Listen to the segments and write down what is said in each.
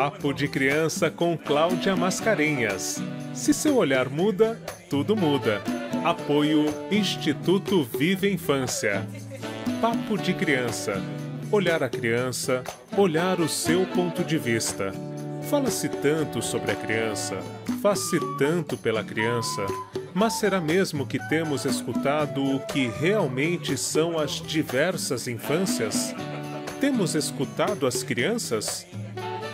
Papo de Criança com Cláudia Mascarenhas. Se seu olhar muda, tudo muda. Apoio Instituto Viva Infância. Papo de Criança. Olhar a criança, olhar o seu ponto de vista. Fala-se tanto sobre a criança, faz-se tanto pela criança, mas será mesmo que temos escutado o que realmente são as diversas infâncias? Temos escutado as crianças?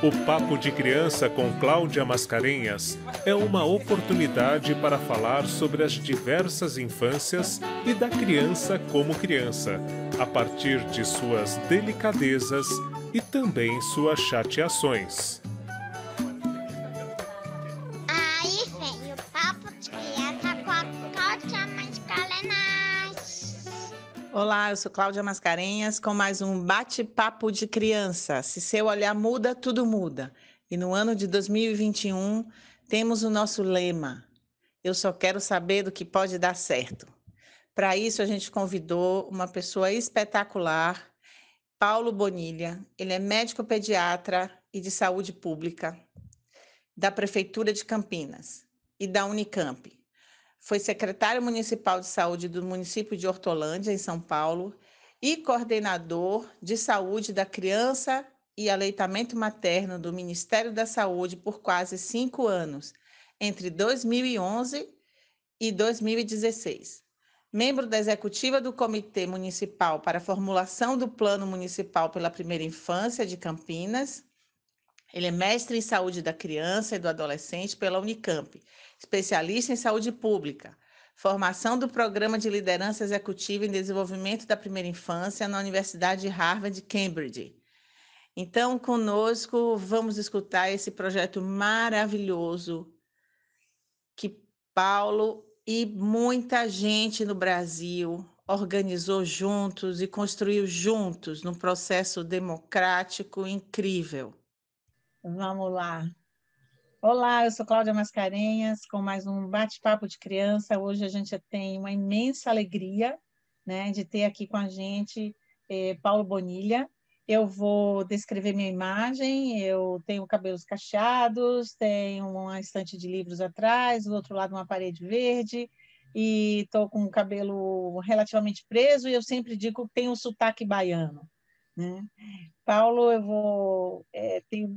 O Papo de Criança com Cláudia Mascarenhas é uma oportunidade para falar sobre as diversas infâncias e da criança como criança, a partir de suas delicadezas e também suas chateações. Aí vem o Papo de Criança com a Cláudia Mascarenhas. Olá, eu sou Cláudia Mascarenhas com mais um bate-papo de criança. Se seu olhar muda, tudo muda. E no ano de 2021 temos o nosso lema: eu só quero saber do que pode dar certo. Para isso a gente convidou uma pessoa espetacular, Paulo Bonilha. Ele é médico pediatra e de saúde pública da Prefeitura de Campinas e da Unicamp. Foi secretário municipal de saúde do município de Hortolândia, em São Paulo, e coordenador de saúde da criança e aleitamento materno do Ministério da Saúde por quase 5 anos, entre 2011 e 2016. Membro da executiva do Comitê Municipal para a formulação do Plano Municipal pela Primeira Infância de Campinas. Ele é mestre em saúde da criança e do adolescente pela Unicamp, especialista em saúde pública, formação do Programa de Liderança Executiva em Desenvolvimento da Primeira Infância na Universidade de Harvard, Cambridge. Então, conosco, vamos escutar esse projeto maravilhoso que Paulo e muita gente no Brasil organizou juntos e construiu juntos num processo democrático incrível. Vamos lá. Olá, eu sou Cláudia Mascarenhas, com mais um bate-papo de criança. Hoje a gente tem uma imensa alegria, né, de ter aqui com a gente Paulo Bonilha. Eu vou descrever minha imagem. Eu tenho cabelos cacheados, tenho uma estante de livros atrás, do outro lado uma parede verde, e estou com o cabelo relativamente preso, e eu sempre digo que tenho um sotaque baiano, né? Paulo,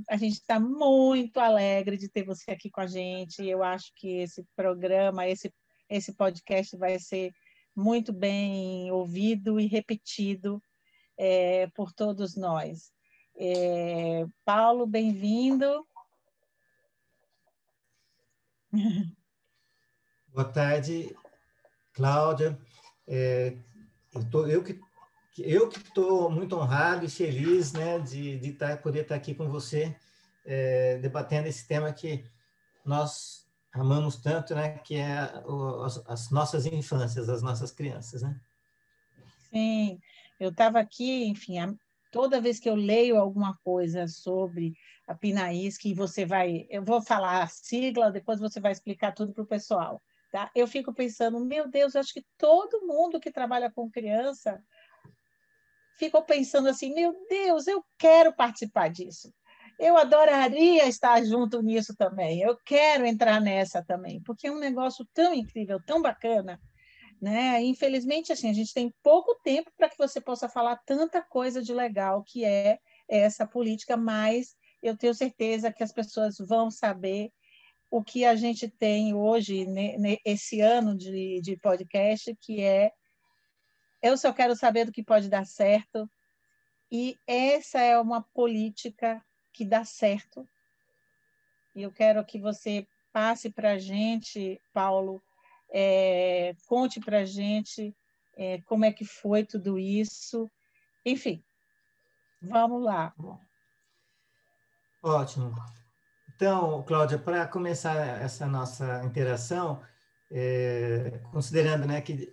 a gente está muito alegre de ter você aqui com a gente. Eu acho que esse programa, esse podcast vai ser muito bem ouvido e repetido por todos nós. Paulo, bem-vindo. Boa tarde, Cláudia. Eu que estou muito honrado e feliz, né, de poder estar aqui com você, debatendo esse tema que nós amamos tanto, né, que é as nossas infâncias, as nossas crianças, né? Sim, eu estava aqui, enfim, toda vez que eu leio alguma coisa sobre a PNAIS, eu vou falar a sigla, depois você vai explicar tudo para o pessoal, tá? Eu fico pensando, meu Deus, eu acho que todo mundo que trabalha com criança ficou pensando assim, meu Deus, eu quero participar disso. Eu adoraria estar junto nisso também. Eu quero entrar nessa também, porque é um negócio tão incrível, tão bacana, né? Infelizmente, assim, a gente tem pouco tempo para que você possa falar tanta coisa de legal que é essa política, mas eu tenho certeza que as pessoas vão saber o que a gente tem hoje, esse ano de podcast, que é Eu Só Quero Saber do que Pode Dar Certo. E essa é uma política que dá certo. E eu quero que você passe para a gente, Paulo, conte para a gente como é que foi tudo isso. Enfim, vamos lá. Ótimo. Então, Cláudia, para começar essa nossa interação, considerando, né, que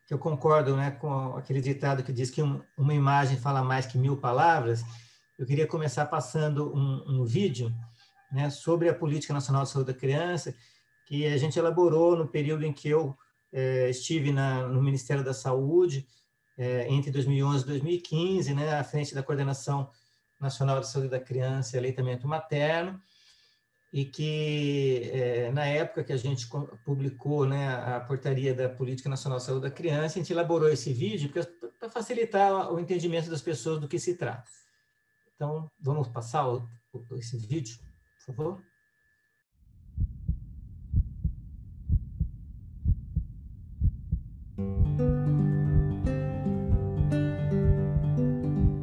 eu concordo, né, com aquele ditado que diz que uma imagem fala mais que 1000 palavras, eu queria começar passando um vídeo, né, sobre a Política Nacional de Saúde da Criança, que a gente elaborou no período em que eu estive no Ministério da Saúde, entre 2011 e 2015, né, à frente da coordenação Nacional de Saúde da Criança e Aleitamento Materno, e que, na época que a gente publicou, né, a portaria da Política Nacional de Saúde da Criança, a gente elaborou esse vídeo para facilitar o entendimento das pessoas do que se trata. Então, vamos passar esse vídeo, por favor?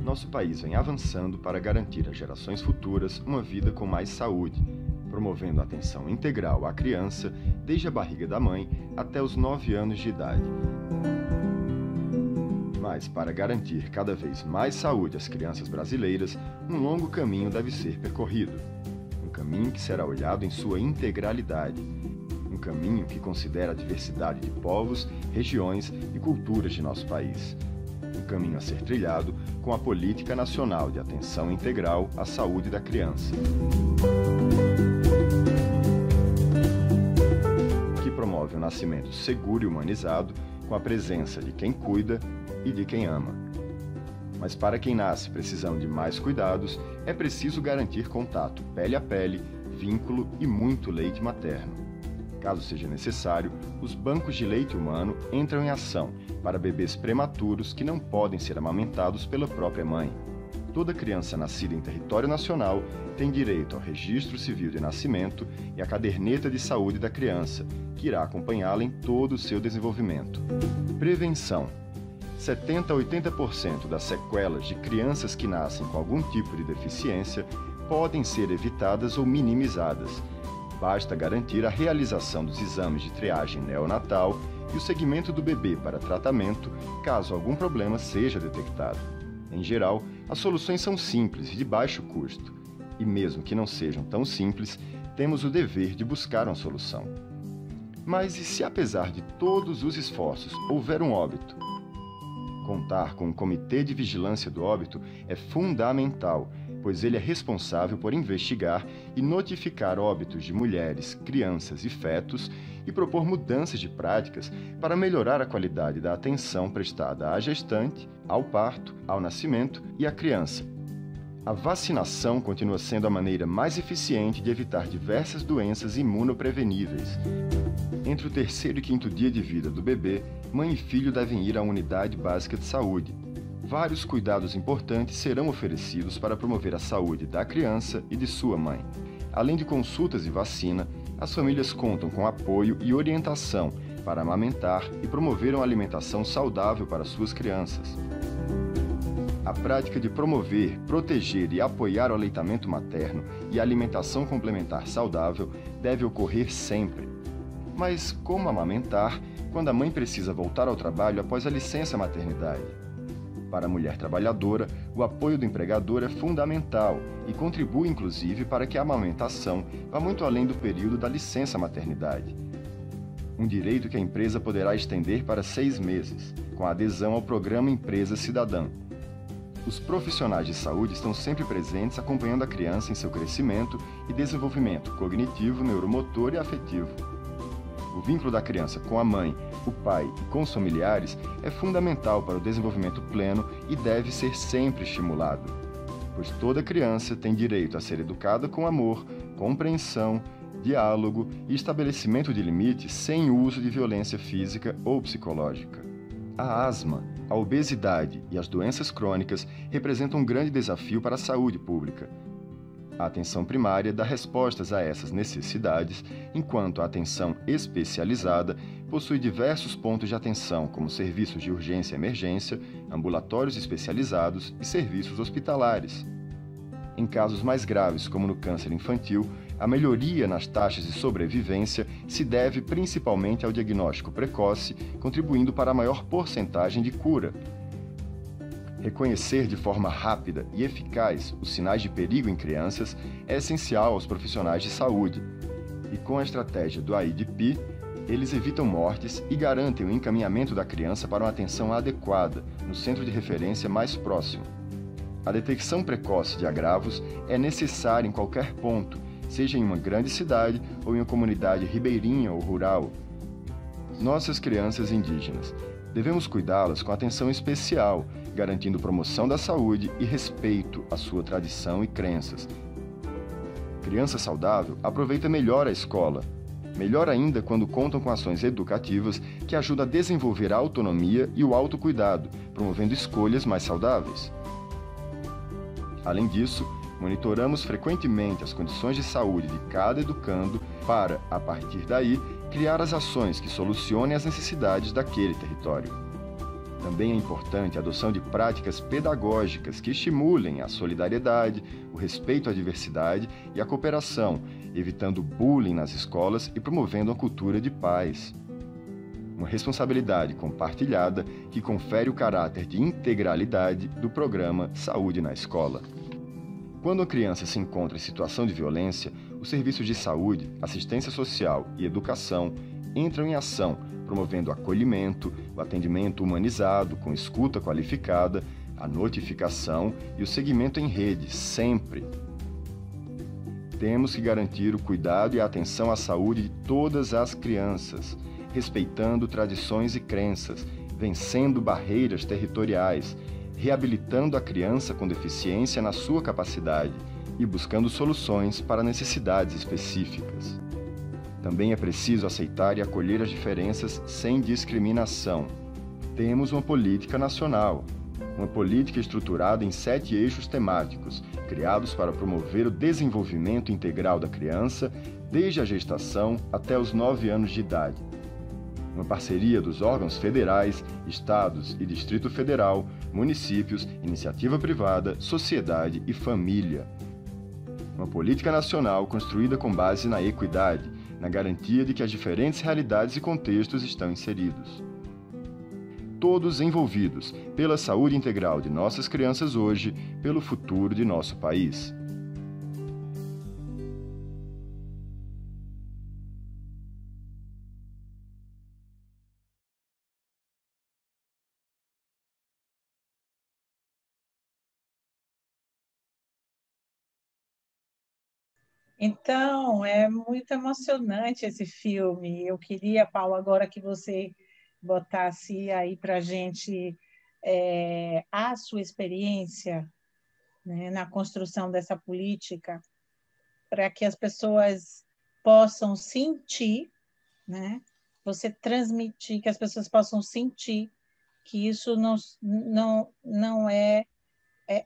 Nosso país vem avançando para garantir às gerações futuras uma vida com mais saúde, promovendo a atenção integral à criança desde a barriga da mãe até os 9 anos de idade. Mas, para garantir cada vez mais saúde às crianças brasileiras, um longo caminho deve ser percorrido. Um caminho que será olhado em sua integralidade. Um caminho que considera a diversidade de povos, regiões e culturas de nosso país. Um caminho a ser trilhado com a Política Nacional de Atenção Integral à Saúde da Criança, que promove um nascimento seguro e humanizado com a presença de quem cuida e de quem ama. Mas para quem nasce precisando de mais cuidados, é preciso garantir contato pele a pele, vínculo e muito leite materno. Caso seja necessário, os bancos de leite humano entram em ação para bebês prematuros que não podem ser amamentados pela própria mãe. Toda criança nascida em território nacional tem direito ao registro civil de nascimento e à caderneta de saúde da criança, que irá acompanhá-la em todo o seu desenvolvimento. Prevenção. 70 a 80% das sequelas de crianças que nascem com algum tipo de deficiência podem ser evitadas ou minimizadas. Basta garantir a realização dos exames de triagem neonatal e o seguimento do bebê para tratamento, caso algum problema seja detectado. Em geral, as soluções são simples e de baixo custo. E mesmo que não sejam tão simples, temos o dever de buscar uma solução. Mas e se, apesar de todos os esforços, houver um óbito? Contar com um comitê de vigilância do óbito é fundamental, pois ele é responsável por investigar e notificar óbitos de mulheres, crianças e fetos e propor mudanças de práticas para melhorar a qualidade da atenção prestada à gestante, ao parto, ao nascimento e à criança. A vacinação continua sendo a maneira mais eficiente de evitar diversas doenças imunopreveníveis. Entre o 3º e 5º dia de vida do bebê, mãe e filho devem ir à unidade básica de saúde. Vários cuidados importantes serão oferecidos para promover a saúde da criança e de sua mãe. Além de consultas e vacina, as famílias contam com apoio e orientação para amamentar e promover uma alimentação saudável para suas crianças. A prática de promover, proteger e apoiar o aleitamento materno e a alimentação complementar saudável deve ocorrer sempre. Mas como amamentar quando a mãe precisa voltar ao trabalho após a licença maternidade? Para a mulher trabalhadora, o apoio do empregador é fundamental e contribui, inclusive, para que a amamentação vá muito além do período da licença maternidade. Um direito que a empresa poderá estender para 6 meses, com a adesão ao programa Empresa Cidadã. Os profissionais de saúde estão sempre presentes acompanhando a criança em seu crescimento e desenvolvimento cognitivo, neuromotor e afetivo. O vínculo da criança com a mãe, o pai e com os familiares é fundamental para o desenvolvimento pleno e deve ser sempre estimulado, pois toda criança tem direito a ser educada com amor, compreensão, diálogo e estabelecimento de limites sem uso de violência física ou psicológica. A asma, a obesidade e as doenças crônicas representam um grande desafio para a saúde pública. A atenção primária dá respostas a essas necessidades, enquanto a atenção especializada possui diversos pontos de atenção, como serviços de urgência e emergência, ambulatórios especializados e serviços hospitalares. Em casos mais graves, como no câncer infantil, a melhoria nas taxas de sobrevivência se deve principalmente ao diagnóstico precoce, contribuindo para a maior porcentagem de cura. Reconhecer de forma rápida e eficaz os sinais de perigo em crianças é essencial aos profissionais de saúde. E com a estratégia do AIDP, eles evitam mortes e garantem o encaminhamento da criança para uma atenção adequada, no centro de referência mais próximo. A detecção precoce de agravos é necessária em qualquer ponto, seja em uma grande cidade ou em uma comunidade ribeirinha ou rural. Nossas crianças indígenas Devemos cuidá-las com atenção especial, garantindo promoção da saúde e respeito à sua tradição e crenças. Criança saudável aproveita melhor a escola. Melhor ainda quando contam com ações educativas que ajudam a desenvolver a autonomia e o autocuidado, promovendo escolhas mais saudáveis. Além disso, monitoramos frequentemente as condições de saúde de cada educando para, a partir daí, criar as ações que solucionem as necessidades daquele território. Também é importante a adoção de práticas pedagógicas que estimulem a solidariedade, o respeito à diversidade e a cooperação, evitando bullying nas escolas e promovendo uma cultura de paz. Uma responsabilidade compartilhada que confere o caráter de integralidade do programa Saúde na Escola. Quando a criança se encontra em situação de violência, os serviços de saúde, assistência social e educação entram em ação, promovendo o acolhimento, o atendimento humanizado com escuta qualificada, a notificação e o seguimento em rede, sempre. Temos que garantir o cuidado e a atenção à saúde de todas as crianças, respeitando tradições e crenças, vencendo barreiras territoriais, reabilitando a criança com deficiência na sua capacidade e buscando soluções para necessidades específicas. Também é preciso aceitar e acolher as diferenças sem discriminação. Temos uma política nacional, uma política estruturada em 7 eixos temáticos, criados para promover o desenvolvimento integral da criança, desde a gestação até os 9 anos de idade. Uma parceria dos órgãos federais, estados e Distrito Federal, municípios, iniciativa privada, sociedade e família. Uma política nacional construída com base na equidade, na garantia de que as diferentes realidades e contextos estão inseridos. Todos envolvidos pela saúde integral de nossas crianças hoje, pelo futuro de nosso país. Então, é muito emocionante esse filme. Eu queria, Paulo, agora que você botasse aí para a gente a sua experiência, né, na construção dessa política, para que as pessoas possam sentir, né, você transmitir, que as pessoas possam sentir que isso não é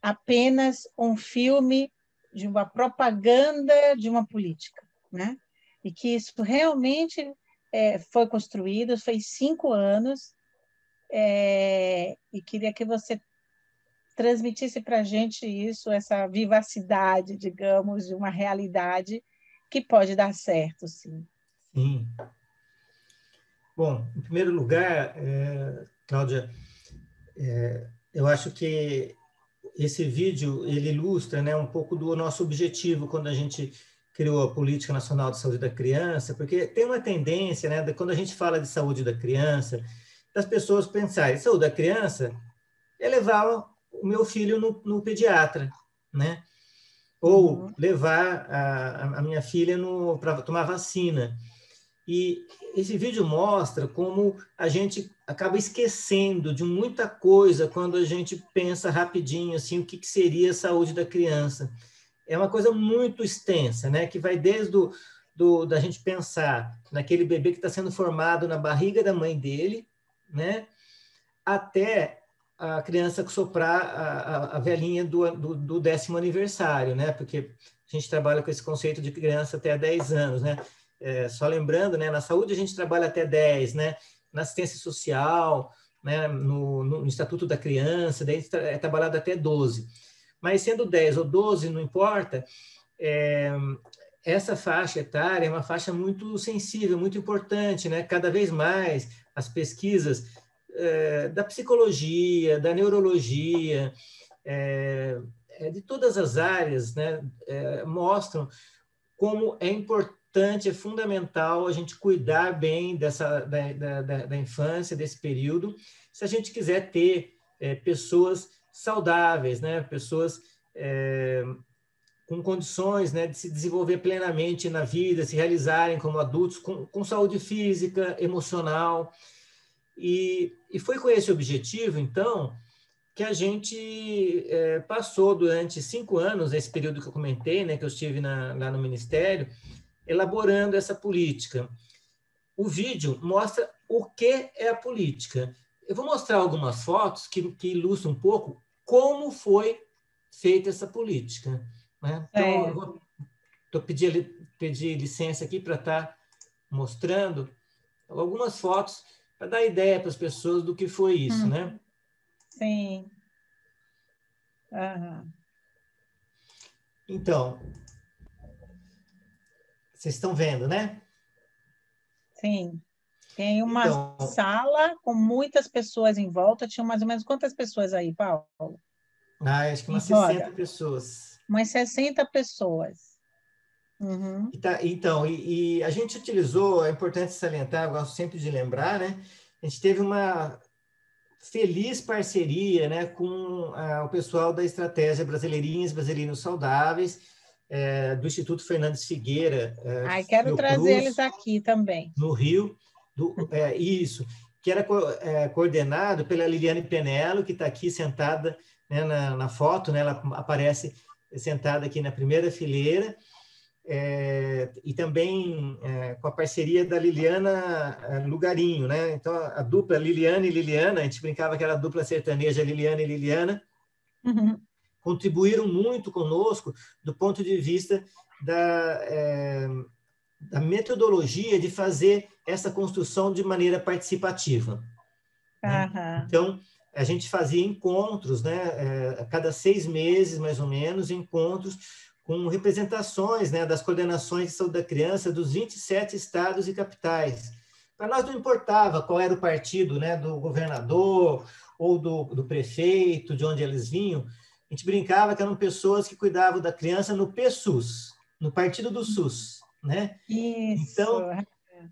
apenas um filme de uma propaganda de uma política, né? E que isso realmente foi construído, fez 5 anos, e queria que você transmitisse para a gente isso, essa vivacidade, digamos, de uma realidade que pode dar certo, sim. Sim. Bom, em primeiro lugar, Cláudia, eu acho que esse vídeo ele ilustra, né, um pouco do nosso objetivo quando a gente criou a Política Nacional de Saúde da Criança, porque tem uma tendência, né, quando a gente fala de saúde da criança, das pessoas pensarem, saúde da criança é levar o meu filho no pediatra, né? Ou levar a minha filha para tomar vacina. E esse vídeo mostra como a gente acaba esquecendo de muita coisa quando a gente pensa rapidinho assim, o que seria a saúde da criança. É uma coisa muito extensa, né? Que vai desde da gente pensar naquele bebê que está sendo formado na barriga da mãe dele, né? Até a criança soprar a velhinha do 10º aniversário, né? Porque a gente trabalha com esse conceito de criança até 10 anos, né? Só lembrando, né? Na saúde a gente trabalha até 10, né? Na assistência social, né? No Estatuto da Criança, daí é trabalhado até 12. Mas sendo 10 ou 12, não importa, essa faixa etária é uma faixa muito sensível, muito importante, né? Cada vez mais as pesquisas da psicologia, da neurologia, de todas as áreas, né? Mostram como é importante, é fundamental a gente cuidar bem da infância, desse período, se a gente quiser ter pessoas saudáveis, né? Pessoas com condições, né, de se desenvolver plenamente na vida, se realizarem como adultos, com saúde física, emocional. E foi com esse objetivo, então, que a gente passou durante 5 anos, esse período que eu comentei, né, que eu estive lá no Ministério, elaborando essa política. O vídeo mostra o que é a política. Eu vou mostrar algumas fotos que ilustram um pouco como foi feita essa política, né? Então, eu vou pedir licença aqui para estar mostrando algumas fotos para dar ideia para as pessoas do que foi isso, né? Sim. Uhum. Então, vocês estão vendo, né? Sim. Tem uma sala com muitas pessoas em volta. Tinha mais ou menos quantas pessoas aí, Paulo? Acho que umas 60 pessoas. Umas 60 pessoas. Uhum. Então, a gente utilizou, é importante salientar, eu gosto sempre de lembrar, né? A gente teve uma feliz parceria, né, com o pessoal da Estratégia Brasileirinhos Saudáveis, do Instituto Fernandes Figueira. Quero trazer eles aqui também. No Rio, isso, que era coordenado pela Liliane Penello, que está aqui sentada, né, na foto, né, ela aparece sentada aqui na primeira fileira, e também com a parceria da Liliana Lugarinho, né? Então, a dupla Liliane e Liliana, a gente brincava que era a dupla sertaneja Liliane e Liliana, contribuíram muito conosco do ponto de vista da metodologia de fazer essa construção de maneira participativa. Né? Então, a gente fazia encontros, né? A cada 6 meses, mais ou menos, encontros com representações, né, das coordenações de saúde da criança dos 27 estados e capitais. Para nós não importava qual era o partido, né, do governador ou do prefeito, de onde eles vinham, a gente brincava que eram pessoas que cuidavam da criança no PSUS, no partido do SUS. Né? Isso. Então,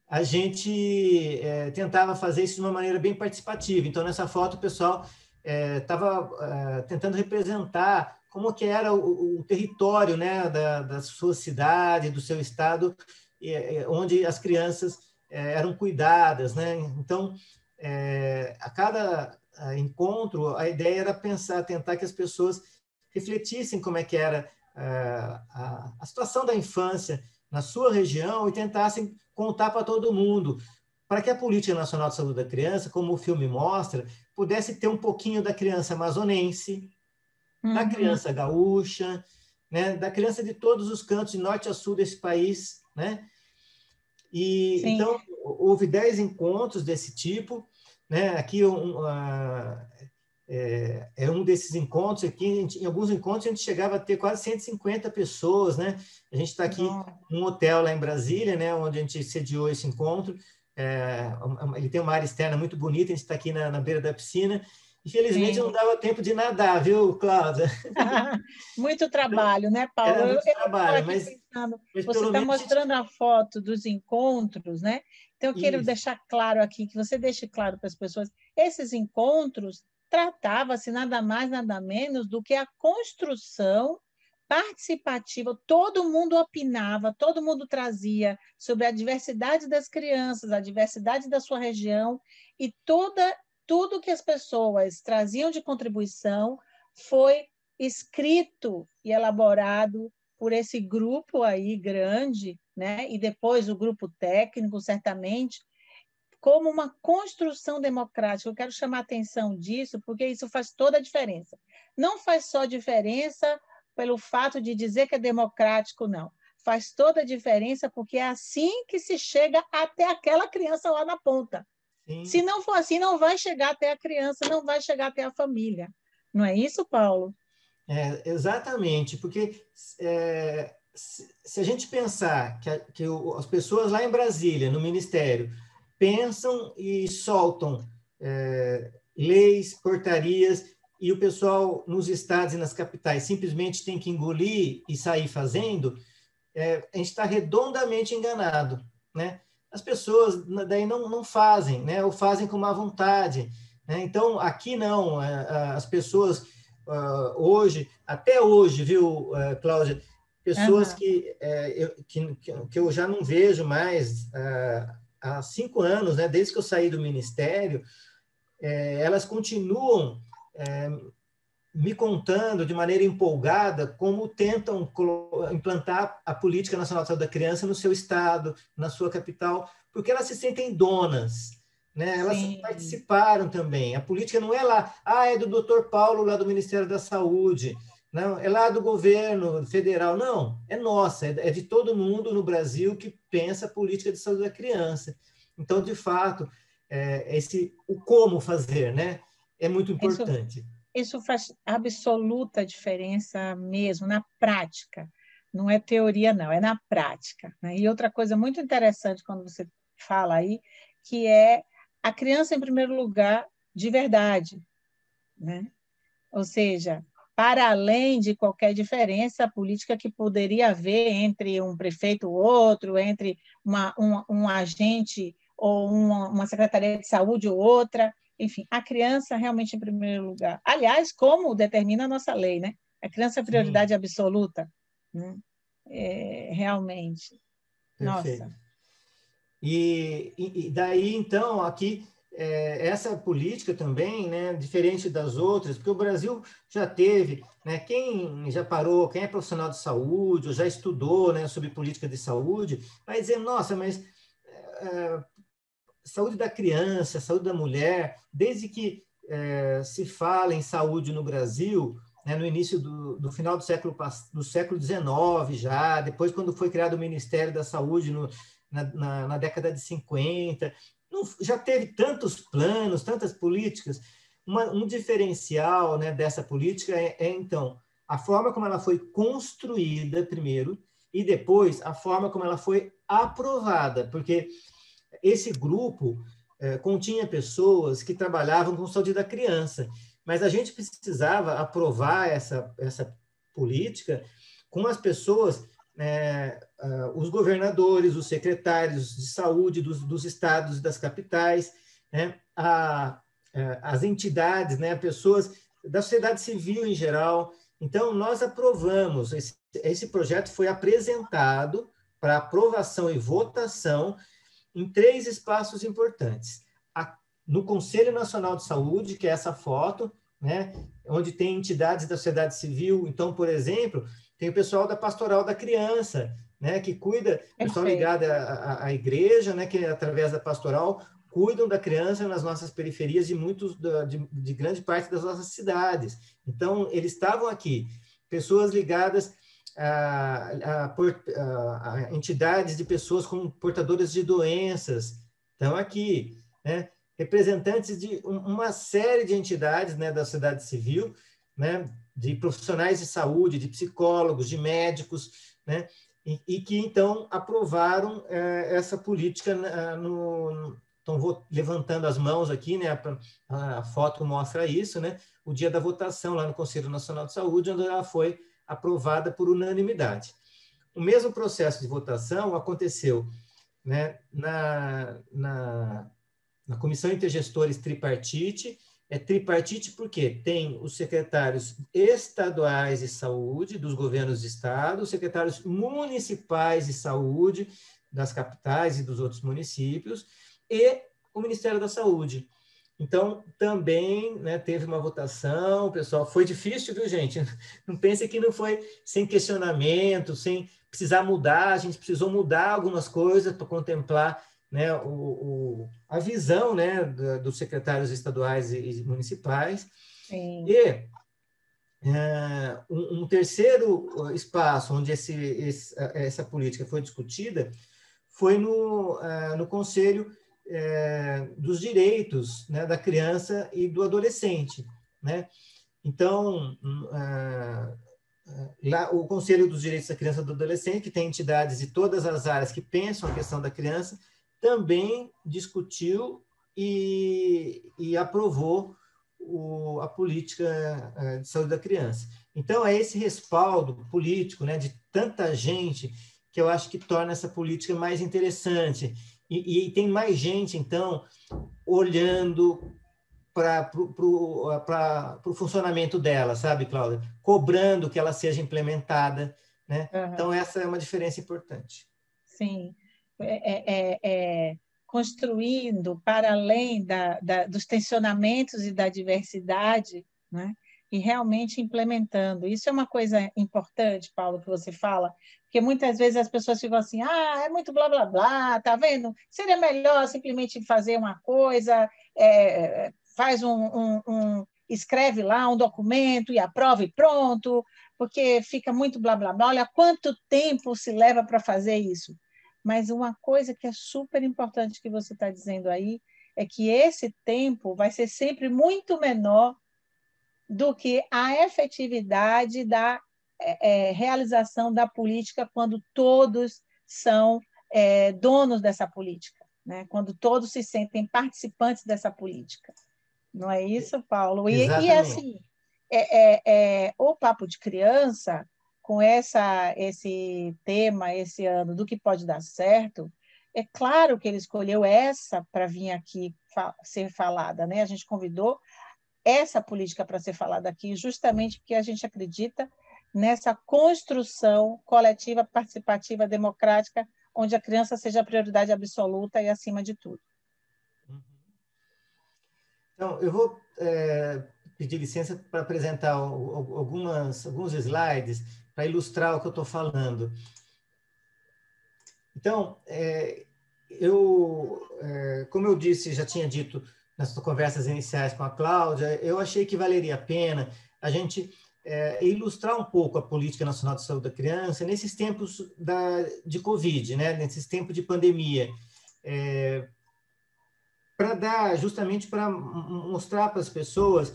a gente tentava fazer isso de uma maneira bem participativa. Então, nessa foto, o pessoal estava tentando representar como que era o território, né, da sua cidade, do seu estado, onde as crianças eram cuidadas, né? Então, a cada encontro, a ideia era tentar que as pessoas refletissem como é que era a situação da infância na sua região e tentassem contar para todo mundo, para que a Política Nacional de Saúde da Criança, como o filme mostra, pudesse ter um pouquinho da criança amazonense, da criança gaúcha, né, da criança de todos os cantos, de norte a sul desse país, né? Então, houve 10 encontros desse tipo, né? Aqui é um desses encontros. Aqui, em alguns encontros, a gente chegava a ter quase 150 pessoas, né? A gente está aqui num hotel lá em Brasília, né, onde a gente sediou esse encontro. Ele tem uma área externa muito bonita, a gente está aqui na beira da piscina. Infelizmente, não dava tempo de nadar, viu, Cláudia? Muito trabalho, né, Paulo? Era muito trabalho, mas você está mostrando a foto dos encontros, né? Então, eu quero deixar claro aqui, que você deixe claro para as pessoas, esses encontros tratava-se nada mais, nada menos do que a construção participativa, todo mundo opinava, todo mundo trazia sobre a diversidade das crianças, a diversidade da sua região, e tudo que as pessoas traziam de contribuição foi escrito e elaborado por esse grupo aí grande, né? E depois o grupo técnico, certamente, como uma construção democrática. Eu quero chamar a atenção disso, porque isso faz toda a diferença. Não faz só diferença pelo fato de dizer que é democrático, não. Faz toda a diferença porque é assim que se chega até aquela criança lá na ponta. Sim. Se não for assim, não vai chegar até a criança, não vai chegar até a família. Não é isso, Paulo? Exatamente, porque se a gente pensar que as pessoas lá em Brasília, no Ministério, pensam e soltam leis, portarias, e o pessoal nos estados e nas capitais simplesmente tem que engolir e sair fazendo, a gente está redondamente enganado, né? As pessoas daí não fazem, né? Ou fazem com má vontade, né? Então, aqui não, as pessoas hoje, até hoje, viu, Cláudia, pessoas que eu já não vejo mais há 5 anos, né, desde que eu saí do Ministério, elas continuam me contando de maneira empolgada como tentam implantar a Política Nacional de Saúde da Criança no seu estado, na sua capital, porque elas se sentem donas, né? Elas Sim. participaram também. A política não é lá, é do Dr. Paulo, lá do Ministério da Saúde, não, é lá do governo federal. Não, é nossa, é de todo mundo no Brasil que pensa a política de saúde da criança. Então, de fato, o como fazer, né, é muito importante. Isso faz absoluta diferença mesmo, na prática. Não é teoria, não, é na prática, né? E outra coisa muito interessante quando você fala aí, que é a criança em primeiro lugar, de verdade, né? Ou seja, para além de qualquer diferença política que poderia haver entre um prefeito ou outro, entre um agente ou uma secretaria de saúde ou outra, enfim, a criança realmente em primeiro lugar. Aliás, como determina a nossa lei, né? A criança é prioridade Sim. absoluta, né? Realmente. Perfeito. Nossa. E daí, então, aqui, essa política também, né, diferente das outras, porque o Brasil já teve, né, quem já parou, quem é profissional de saúde, ou já estudou, né, sobre política de saúde, vai dizer, nossa, mas saúde da criança, saúde da mulher, desde que se fala em saúde no Brasil, né, no início do final do século XIX já, depois quando foi criado o Ministério da Saúde na década de 50, já teve tantos planos, tantas políticas. Um diferencial, né, dessa política então, a forma como ela foi construída primeiro e depois a forma como ela foi aprovada, porque esse grupo continha pessoas que trabalhavam com saúde da criança, mas a gente precisava aprovar essa política com as pessoas, os governadores, os secretários de saúde dos estados e das capitais, né, as entidades, né, pessoas da sociedade civil em geral. Então, nós aprovamos, esse projeto foi apresentado para aprovação e votação em 3 espaços importantes. No Conselho Nacional de Saúde, que é essa foto, né, onde tem entidades da sociedade civil. Então, por exemplo, tem o pessoal da Pastoral da Criança, né, que cuida, pessoal ligado à igreja, né, que através da pastoral cuidam da criança nas nossas periferias de grande parte das nossas cidades. Então, eles estavam aqui, pessoas ligadas a entidades de pessoas como portadoras de doenças, estão aqui, né? Representantes de uma série de entidades, né, da sociedade civil, né, de profissionais de saúde, de psicólogos, de médicos, né, e que, então, aprovaram essa política. Estão levantando as mãos aqui, né, a foto mostra isso, né, o dia da votação lá no Conselho Nacional de Saúde, onde ela foi aprovada por unanimidade. O mesmo processo de votação aconteceu, né, na Comissão Intergestores Tripartite. É tripartite porque tem os secretários estaduais de saúde dos governos de estado, os secretários municipais de saúde das capitais e dos outros municípios e o Ministério da Saúde. Então, também, né, teve uma votação, pessoal, foi difícil, viu, gente? Não pense que não foi sem questionamento, sem precisar mudar, a gente precisou mudar algumas coisas para contemplar, né, a visão, né, dos secretários estaduais e municipais. Sim. E um terceiro espaço onde essa política foi discutida foi no Conselho dos Direitos, né, da Criança e do Adolescente, né? Então, lá, o Conselho dos Direitos da Criança e do Adolescente, que tem entidades de todas as áreas que pensam a questão da criança, também discutiu e aprovou a política de saúde da criança. Então, é esse respaldo político, né, de tanta gente, que eu acho que torna essa política mais interessante. E tem mais gente, então, olhando para o funcionamento dela, sabe, Cláudia? Cobrando que ela seja implementada, né? Então, essa é uma diferença importante. Sim. construindo para além dos tensionamentos e da diversidade, né? E realmente implementando. Isso é uma coisa importante, Paulo, que você fala, porque muitas vezes as pessoas ficam assim, é muito blá, blá, blá, tá vendo? Seria melhor simplesmente fazer uma coisa, faz escreve lá um documento e aprova e pronto, porque fica muito blá, blá, blá. Olha quanto tempo se leva para fazer isso. Mas uma coisa que é super importante que você está dizendo aí é que esse tempo vai ser sempre muito menor do que a efetividade da realização da política quando todos são donos dessa política, né? Quando todos se sentem participantes dessa política. Não é isso, Paulo? E assim, o Papo de Criança, com esse tema, esse ano, do que pode dar certo, é claro que ele escolheu essa para vir aqui ser falada, né? A gente convidou essa política para ser falada aqui, justamente porque a gente acredita nessa construção coletiva, participativa, democrática, onde a criança seja a prioridade absoluta e acima de tudo. Então, eu vou pedir licença para apresentar alguns slides para ilustrar o que eu estou falando. Então, como eu disse, já tinha dito nas conversas iniciais com a Cláudia, eu achei que valeria a pena a gente ilustrar um pouco a Política Nacional de Saúde da Criança nesses tempos de Covid, né? Nesses tempos de pandemia, justamente para mostrar para as pessoas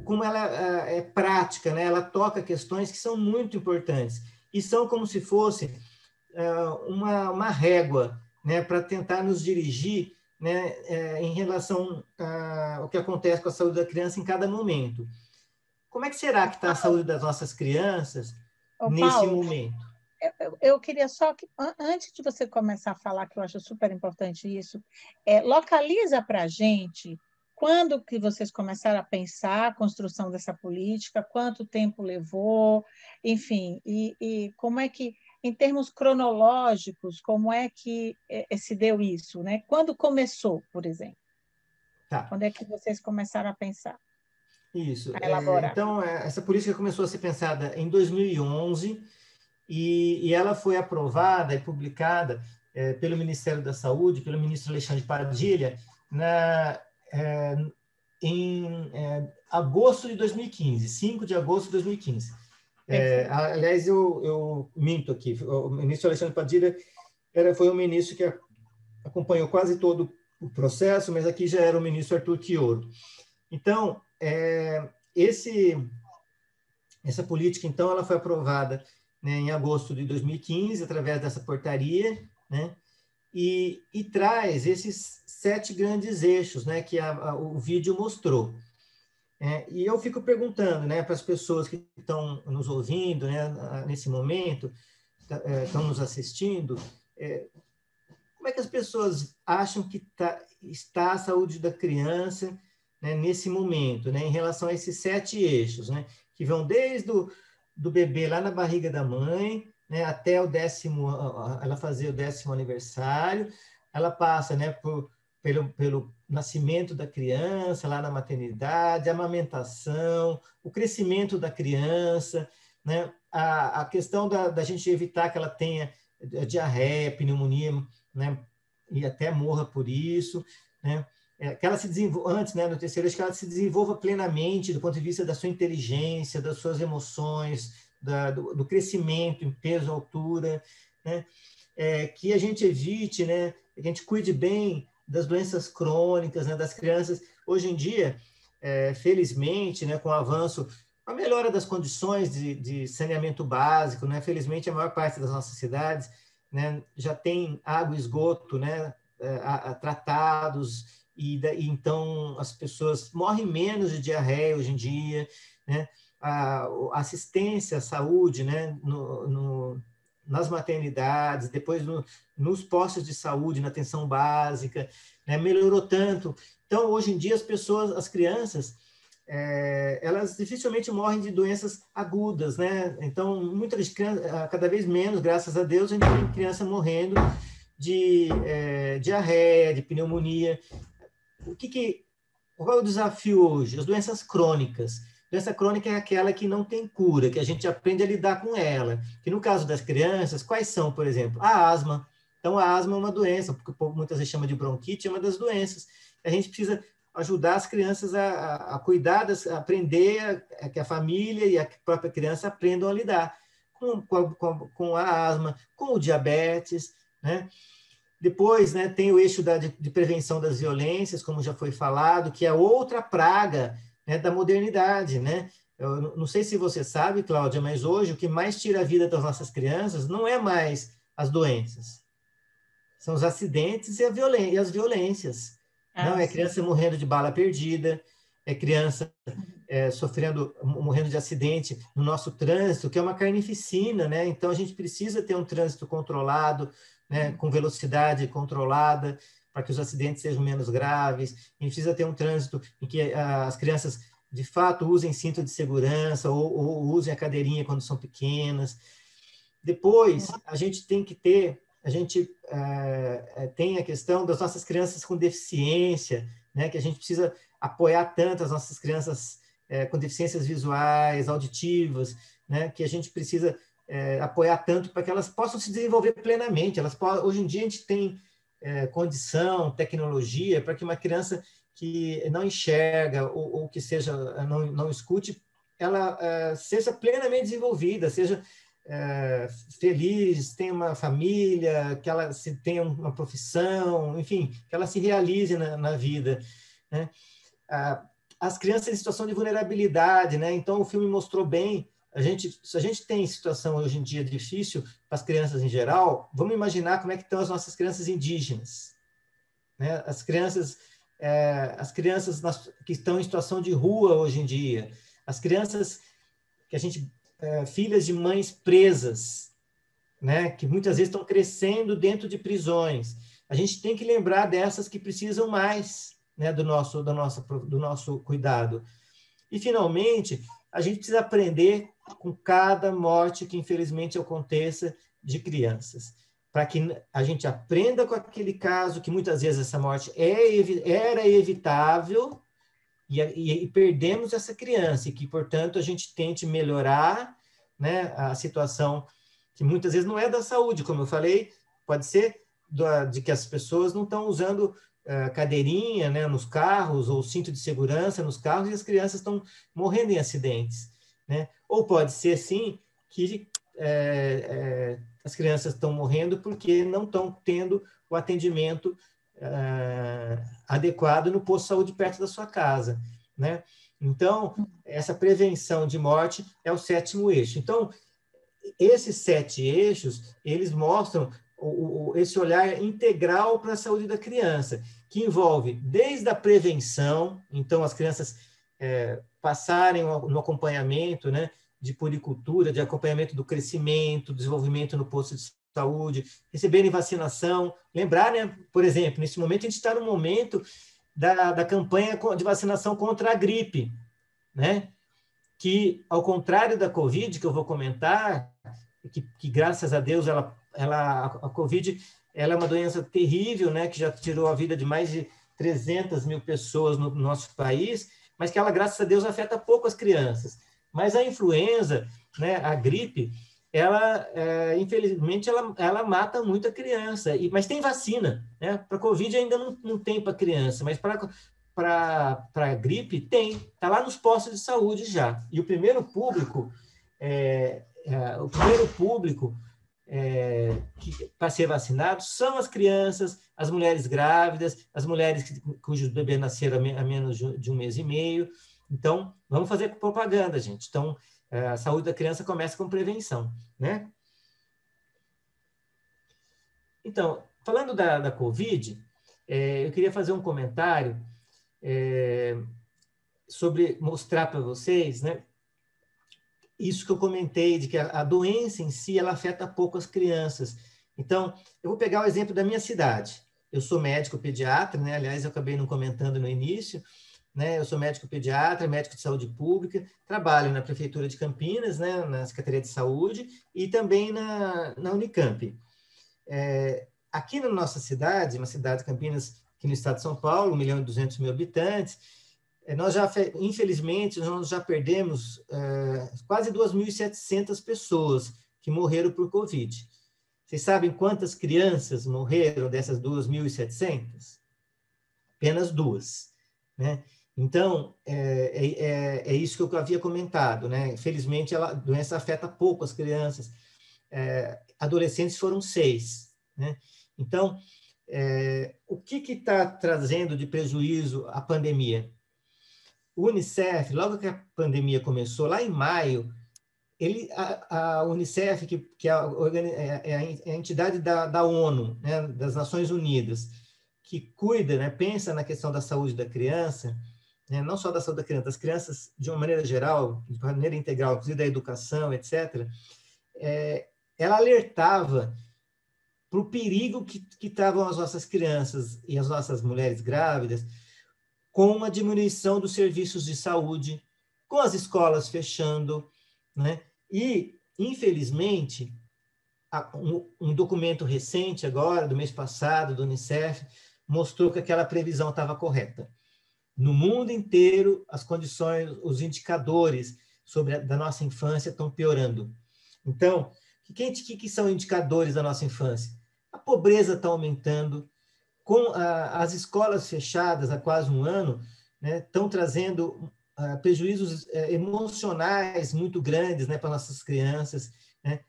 como ela é prática, né? Ela toca questões que são muito importantes e são como se fosse uma régua, né? Para tentar nos dirigir, né, em relação ao que acontece com a saúde da criança em cada momento. Como é que será que está a saúde das nossas crianças nesse Paulo, momento? Eu queria só que, antes de você começar a falar, que eu acho super importante isso, localiza para a gente quando que vocês começaram a pensar a construção dessa política, quanto tempo levou, enfim, e como é que, em termos cronológicos, como é que se deu isso, né? Quando começou, por exemplo? Tá. Quando é que vocês começaram a pensar? Isso. A elaborar? Então, essa política começou a ser pensada em 2011 e ela foi aprovada e publicada pelo Ministério da Saúde, pelo ministro Alexandre Padilha, em agosto de 2015, 5 de agosto de 2015. Aliás, eu minto aqui, o ministro Alexandre Padilha foi um ministro que acompanhou quase todo o processo, mas aqui já era o ministro Arthur Quioro. Então, essa política, então, ela foi aprovada, né, em agosto de 2015, através dessa portaria, né, e traz esses 7 grandes eixos, né, que o vídeo mostrou. E eu fico perguntando, né, para as pessoas que estão nos ouvindo, né, nesse momento, estão nos assistindo, como é que as pessoas acham que está a saúde da criança, né, nesse momento, né, em relação a esses 7 eixos, né, que vão desde do bebê lá na barriga da mãe, né, até ela fazer o 10º aniversário, ela passa, né, pelo nascimento da criança lá na maternidade, a amamentação, o crescimento da criança, né, a questão da gente evitar que ela tenha diarreia, pneumonia, né, e até morra por isso, né, que ela se desenvolva antes, né, no terceiro, que ela se desenvolva plenamente do ponto de vista da sua inteligência, das suas emoções, do crescimento em peso, altura, né, que a gente evite, né, que a gente cuide bem das doenças crônicas, né, das crianças. Hoje em dia, felizmente, né, com o avanço, a melhora das condições de saneamento básico, né, felizmente a maior parte das nossas cidades, né, já tem água e esgoto, né, tratados, e então as pessoas morrem menos de diarreia hoje em dia, né, a assistência à saúde, né, nas maternidades, depois nos postos de saúde, na atenção básica, né, melhorou tanto. Então, hoje em dia, as crianças, elas dificilmente morrem de doenças agudas, né? Então, cada vez menos, graças a Deus, a gente tem criança morrendo de diarreia, de pneumonia. Qual é o desafio hoje? As doenças crônicas. Doença crônica é aquela que não tem cura, que a gente aprende a lidar com ela. Que no caso das crianças, quais são, por exemplo? A asma. Então, a asma é uma doença, porque o povo muitas vezes chama de bronquite, é uma das doenças. A gente precisa ajudar as crianças a cuidar, a aprender, que a família e a própria criança aprendam a lidar com a asma, com o diabetes, né? Depois, né, tem o eixo de prevenção das violências, como já foi falado, que é outra praga, né, da modernidade, né? Eu não sei se você sabe, Cláudia, mas hoje o que mais tira a vida das nossas crianças não é mais as doenças, são os acidentes e as violências. Não, é criança morrendo de bala perdida, é criança morrendo de acidente no nosso trânsito, que é uma carnificina, né? Então a gente precisa ter um trânsito controlado, né, com velocidade controlada, para que os acidentes sejam menos graves. A gente precisa ter um trânsito em que as crianças, de fato, usem cinto de segurança ou usem a cadeirinha quando são pequenas. Depois, a gente tem que ter, tem a questão das nossas crianças com deficiência, né, que a gente precisa apoiar tanto as nossas crianças com deficiências visuais, auditivas, né, que a gente precisa apoiar tanto para que elas possam se desenvolver plenamente. Hoje em dia a gente tem condição, tecnologia para que uma criança que não enxerga ou que não escute, ela seja plenamente desenvolvida, seja feliz, tenha uma família, que ela tenha uma profissão, enfim, que ela se realize na vida, né? As crianças em situação de vulnerabilidade, né? Então o filme mostrou bem. Se a gente tem situação hoje em dia difícil para as crianças em geral, vamos imaginar como é que estão as nossas crianças indígenas, né? As crianças que estão em situação de rua hoje em dia, as crianças que filhas de mães presas, né? Que muitas vezes estão crescendo dentro de prisões. A gente tem que lembrar dessas que precisam mais, né, do nosso cuidado. E, finalmente, a gente precisa aprender com cada morte que, infelizmente, aconteça de crianças, para que a gente aprenda com aquele caso, que muitas vezes essa morte era evitável e perdemos essa criança, e que, portanto, a gente tente melhorar, né, a situação, que muitas vezes não é da saúde, como eu falei, pode ser de que as pessoas não estão usando cadeirinha, né, nos carros, ou cinto de segurança nos carros, e as crianças estão morrendo em acidentes, né? Ou pode ser, sim, que as crianças estão morrendo porque não estão tendo o atendimento adequado no posto de saúde perto da sua casa, né? Então, essa prevenção de morte é o 7º eixo. Então, esses 7 eixos, eles mostram esse olhar integral para a saúde da criança, que envolve desde a prevenção, então as crianças passarem no acompanhamento, né, de puericultura, de acompanhamento do crescimento, desenvolvimento no posto de saúde, receberem vacinação, lembrar, né, por exemplo, nesse momento a gente está no momento da campanha de vacinação contra a gripe, né, que ao contrário da Covid, que eu vou comentar, que graças a Deus a Covid, ela é uma doença terrível, né, que já tirou a vida de mais de 300 mil pessoas no nosso país, mas que ela, graças a Deus, afeta pouco as crianças. Mas a influenza, né, a gripe, ela, infelizmente, ela mata muita criança. Mas tem vacina, né? Para a Covid ainda não tem para criança, mas para a gripe tem. Está lá nos postos de saúde já. E o primeiro público para ser vacinado são as crianças, as mulheres grávidas, as mulheres cujos bebês nasceram a menos de 1 mês e meio. Então, vamos fazer propaganda, gente. Então, a saúde da criança começa com prevenção, né? Então, falando da Covid, eu queria fazer um comentário sobre mostrar para vocês, né, isso que eu comentei, de que a doença em si, ela afeta pouco as crianças. Então, eu vou pegar o exemplo da minha cidade. Eu sou médico pediatra, né? Aliás, eu acabei não comentando no início, né? Eu sou médico pediatra, médico de saúde pública, trabalho na Prefeitura de Campinas, né? Na Secretaria de Saúde, e também na Unicamp. aqui na nossa cidade, uma cidade de Campinas, aqui no estado de São Paulo, 1.200.000 habitantes, nós já, infelizmente, nós já perdemos quase 2.700 pessoas que morreram por Covid. Vocês sabem quantas crianças morreram dessas 2.700? Apenas 2, né? Então, é isso que eu havia comentado, né? Infelizmente, a doença afeta pouco as crianças. Adolescentes foram 6, né? Então, o que está trazendo de prejuízo a pandemia? O Unicef, logo que a pandemia começou, lá em maio, a Unicef, que é a entidade da ONU, né, das Nações Unidas, que cuida, né, pensa na questão da saúde da criança, né, não só da saúde da criança, das crianças de uma maneira geral, de maneira integral, inclusive da educação, etc., ela alertava para o perigo que estavam as nossas crianças e as nossas mulheres grávidas com a diminuição dos serviços de saúde, com as escolas fechando, né? E, infelizmente, um documento recente agora, do mês passado, do Unicef, mostrou que aquela previsão estava correta. No mundo inteiro, as condições, os indicadores da nossa infância estão piorando. Então, o que são indicadores da nossa infância? A pobreza está aumentando, com as escolas fechadas há quase um ano, né, estão trazendo prejuízos emocionais muito grandes, né, para nossas crianças, né?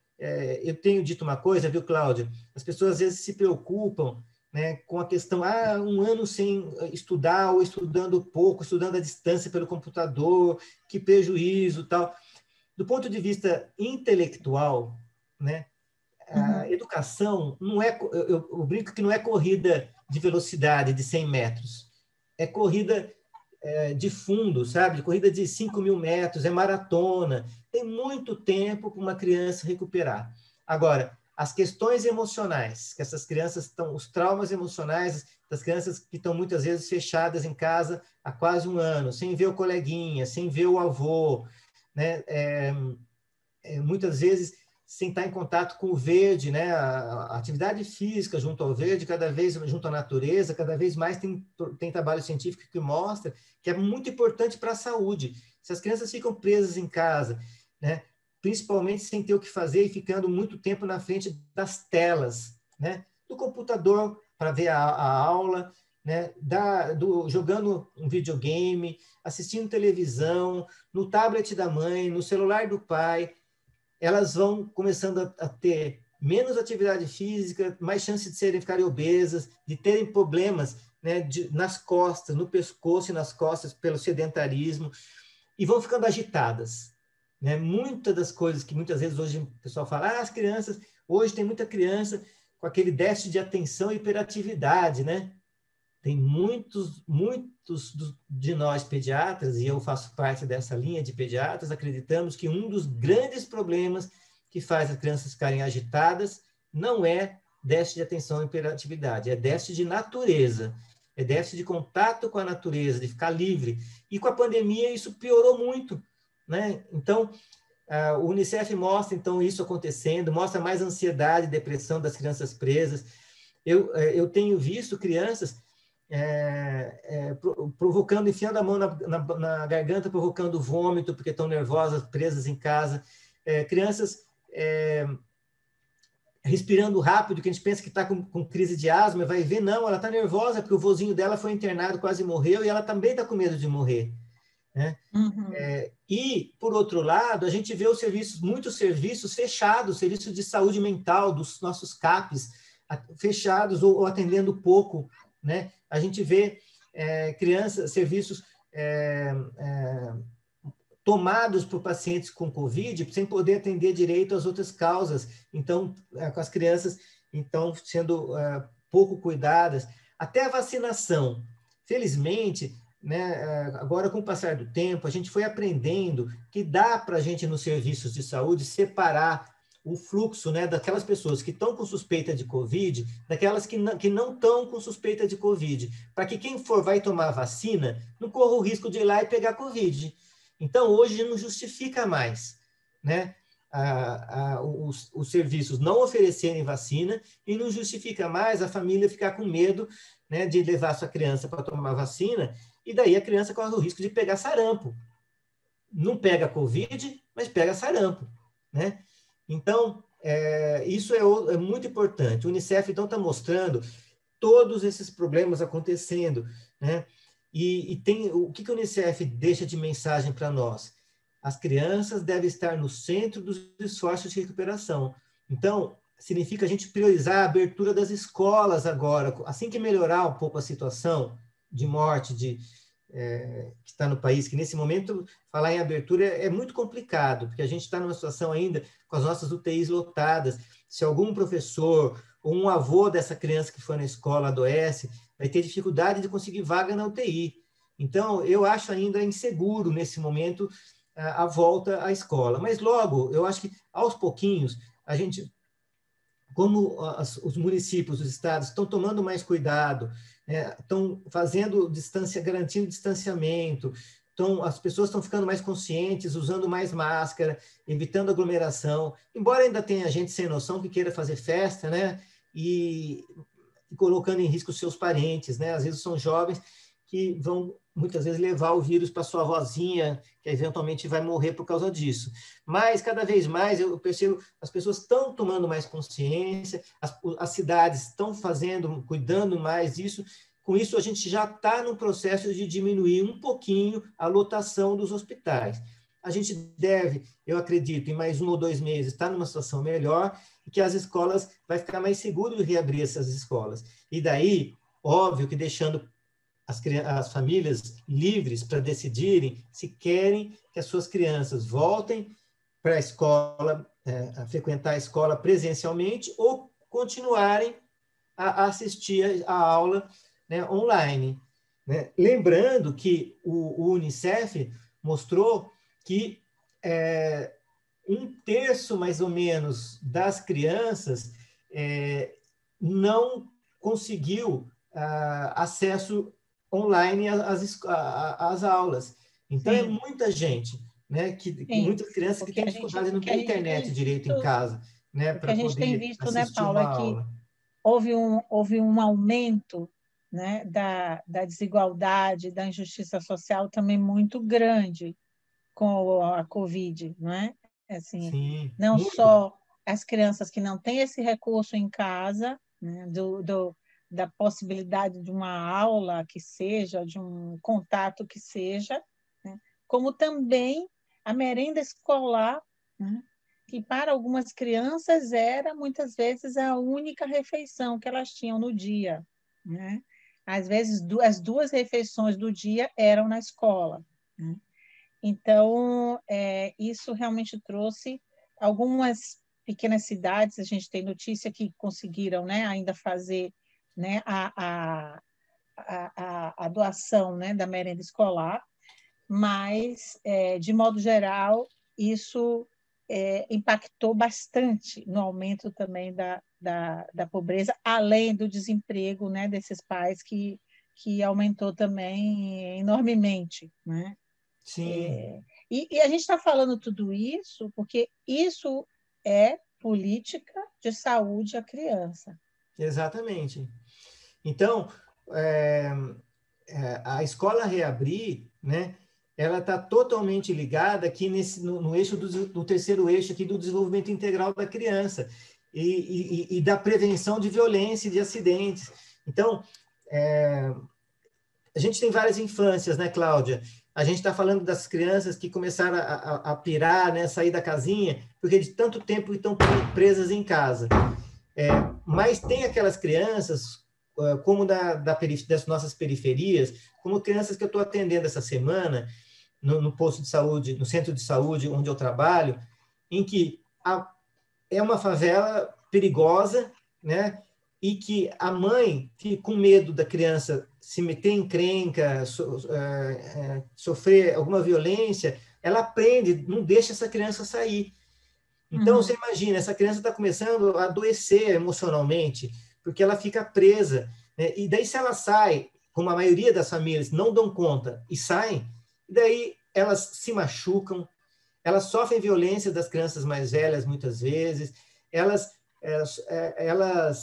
Eu tenho dito uma coisa, viu, Cláudia? As pessoas às vezes se preocupam, né, com a questão, um ano sem estudar, ou estudando pouco, estudando à distância pelo computador, que prejuízo, tal. Do ponto de vista intelectual, né, a educação não é, eu brinco que não é corrida de velocidade de 100 metros, é corrida de fundo, sabe? Corrida de 5.000 metros, é maratona, tem muito tempo para uma criança recuperar. Agora, as questões emocionais, que essas crianças estão, os traumas emocionais das crianças que estão muitas vezes fechadas em casa há quase um ano, sem ver o coleguinha, sem ver o avô, né? Muitas vezes sem estar em contato com o verde, né? A atividade física junto ao verde, cada vez junto à natureza, cada vez mais tem trabalho científico que mostra que é muito importante para a saúde. Se as crianças ficam presas em casa, né? Principalmente sem ter o que fazer e ficando muito tempo na frente das telas, né? Do computador para ver a aula, né? Jogando um videogame, assistindo televisão, no tablet da mãe, no celular do pai, elas vão começando a ter menos atividade física, mais chance de ficarem obesas, de terem problemas, né, nas costas, no pescoço e nas costas pelo sedentarismo, e vão ficando agitadas, né? Muitas das coisas que muitas vezes hoje o pessoal fala, as crianças, hoje tem muita criança com aquele déficit de atenção e hiperatividade, né? Tem muitos de nós pediatras, e eu faço parte dessa linha de pediatras, acreditamos que um dos grandes problemas que faz as crianças ficarem agitadas não é déficit de atenção e hiperatividade, é déficit de natureza, é déficit de contato com a natureza, de ficar livre. E com a pandemia isso piorou muito, né? Então, o Unicef mostra então isso acontecendo, mostra mais ansiedade, depressão das crianças presas. Eu tenho visto crianças provocando, enfiando a mão na garganta, provocando vômito, porque estão nervosas, presas em casa. Crianças respirando rápido, que a gente pensa que está com crise de asma, vai ver, não, ela está nervosa, porque o vozinho dela foi internado, quase morreu, e ela também está com medo de morrer, né? E, por outro lado, a gente vê muitos serviços fechados, serviços de saúde mental dos nossos CAPs, fechados ou atendendo pouco, né? A gente vê serviços tomados por pacientes com Covid, sem poder atender direito às outras causas. Então, com as crianças sendo pouco cuidadas. Até a vacinação. Felizmente, né, agora, com o passar do tempo, a gente foi aprendendo que dá para a gente, nos serviços de saúde, separar o fluxo, né, daquelas pessoas que estão com suspeita de Covid, daquelas que não estão com suspeita de Covid, para que quem vai tomar vacina não corra o risco de ir lá e pegar Covid. Então, hoje não justifica mais, né, os serviços não oferecerem vacina e não justifica mais a família ficar com medo, né, de levar sua criança para tomar vacina, e daí a criança corre o risco de pegar sarampo. Não pega Covid, mas pega sarampo, né? Então, isso é muito importante. O Unicef, então, está mostrando todos esses problemas acontecendo, né? E o que o Unicef deixa de mensagem para nós? As crianças devem estar no centro dos esforços de recuperação. Então, significa a gente priorizar a abertura das escolas agora, assim que melhorar um pouco a situação de morte que está no país, que nesse momento falar em abertura é muito complicado, porque a gente está numa situação ainda com as nossas UTIs lotadas. Se algum professor ou um avô dessa criança que foi na escola adoece, vai ter dificuldade de conseguir vaga na UTI. Então, eu acho ainda inseguro nesse momento a volta à escola. Mas logo, eu acho que aos pouquinhos, a gente, como os municípios, os estados estão tomando mais cuidado, estão fazendo garantindo distanciamento, as pessoas estão ficando mais conscientes, usando mais máscara, evitando aglomeração, embora ainda tenha gente sem noção que queira fazer festa, né? E colocando em risco seus parentes, né? Às vezes são jovens que vão muitas vezes levar o vírus para sua vozinha, que eventualmente vai morrer por causa disso. Mas, cada vez mais, eu percebo as pessoas estão tomando mais consciência, as cidades estão cuidando mais disso. Com isso, a gente já está no processo de diminuir um pouquinho a lotação dos hospitais. A gente deve, eu acredito, em mais 1 ou 2 meses, estar numa situação melhor e que as escolas vai ficar mais seguro de reabrir essas escolas. E daí, óbvio que deixando as famílias livres para decidirem se querem que as suas crianças voltem para a escola, a frequentar a escola presencialmente ou continuarem a assistir a aula, né, online. Né? Lembrando que o Unicef mostrou que 1/3, mais ou menos, das crianças não conseguiu acesso online às aulas. Então, Sim. é muita gente, né? Muitas crianças que têm dificuldade, não têm internet direito em casa, né? O que a gente tem visto, né, assistir Paulo, uma é que aula. houve um aumento, né, da desigualdade, da injustiça social também muito grande com a Covid, não é? Assim, Sim, não muito. só as crianças que não têm esse recurso em casa, né, da possibilidade de uma aula que seja, de um contato que seja, né, como também a merenda escolar, né, que para algumas crianças era, muitas vezes, a única refeição que elas tinham no dia. Né? Às vezes, as 2 refeições do dia eram na escola. Né? Então, isso realmente trouxe algumas pequenas cidades, a gente tem notícia que conseguiram, né, ainda fazer, né, a doação, né, da merenda escolar, mas, de modo geral, isso impactou bastante no aumento também da pobreza, além do desemprego, né, desses pais que aumentou também enormemente, né? Sim. E a gente está falando tudo isso porque isso é política de saúde à criança. Exatamente. Então, a escola reabrir, né, ela está totalmente ligada aqui no eixo do terceiro eixo aqui do desenvolvimento integral da criança e da prevenção de violência e de acidentes. Então, a gente tem várias infâncias, né, Cláudia? A gente está falando das crianças que começaram a pirar, né, sair da casinha, porque de tanto tempo estão presas em casa. Mas tem aquelas crianças, como das nossas periferias, como crianças que eu estou atendendo essa semana, no posto de saúde, no centro de saúde onde eu trabalho, em que é uma favela perigosa, né? E que a mãe, que com medo da criança se meter em encrenca, sofrer alguma violência, ela prende, não deixa essa criança sair. Então, você imagina, essa criança está começando a adoecer emocionalmente, porque ela fica presa. Né? E daí, se ela sai, como a maioria das famílias não dão conta e saem, e daí elas se machucam, elas sofrem violência das crianças mais velhas, muitas vezes, elas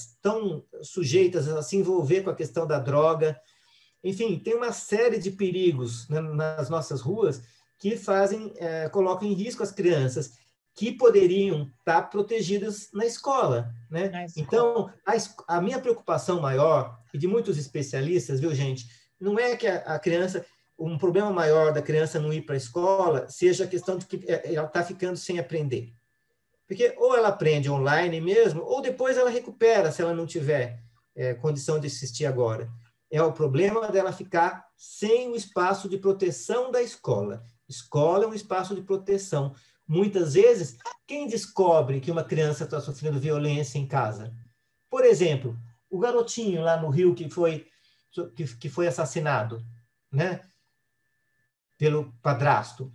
estão sujeitas a se envolver com a questão da droga. Enfim, tem uma série de perigos, né, nas nossas ruas que colocam em risco as crianças que poderiam estar protegidas na escola, né? Então, a minha preocupação maior, e de muitos especialistas, viu, gente, não é que a criança, um problema maior da criança não ir para a escola seja a questão de que ela está ficando sem aprender. Porque ou ela aprende online mesmo, ou depois ela recupera, se ela não tiver condição de assistir agora. É o problema dela ficar sem o espaço de proteção da escola. Escola é um espaço de proteção. Muitas vezes, quem descobre que uma criança está sofrendo violência em casa? Por exemplo, o garotinho lá no Rio que foi assassinado, né, pelo padrasto.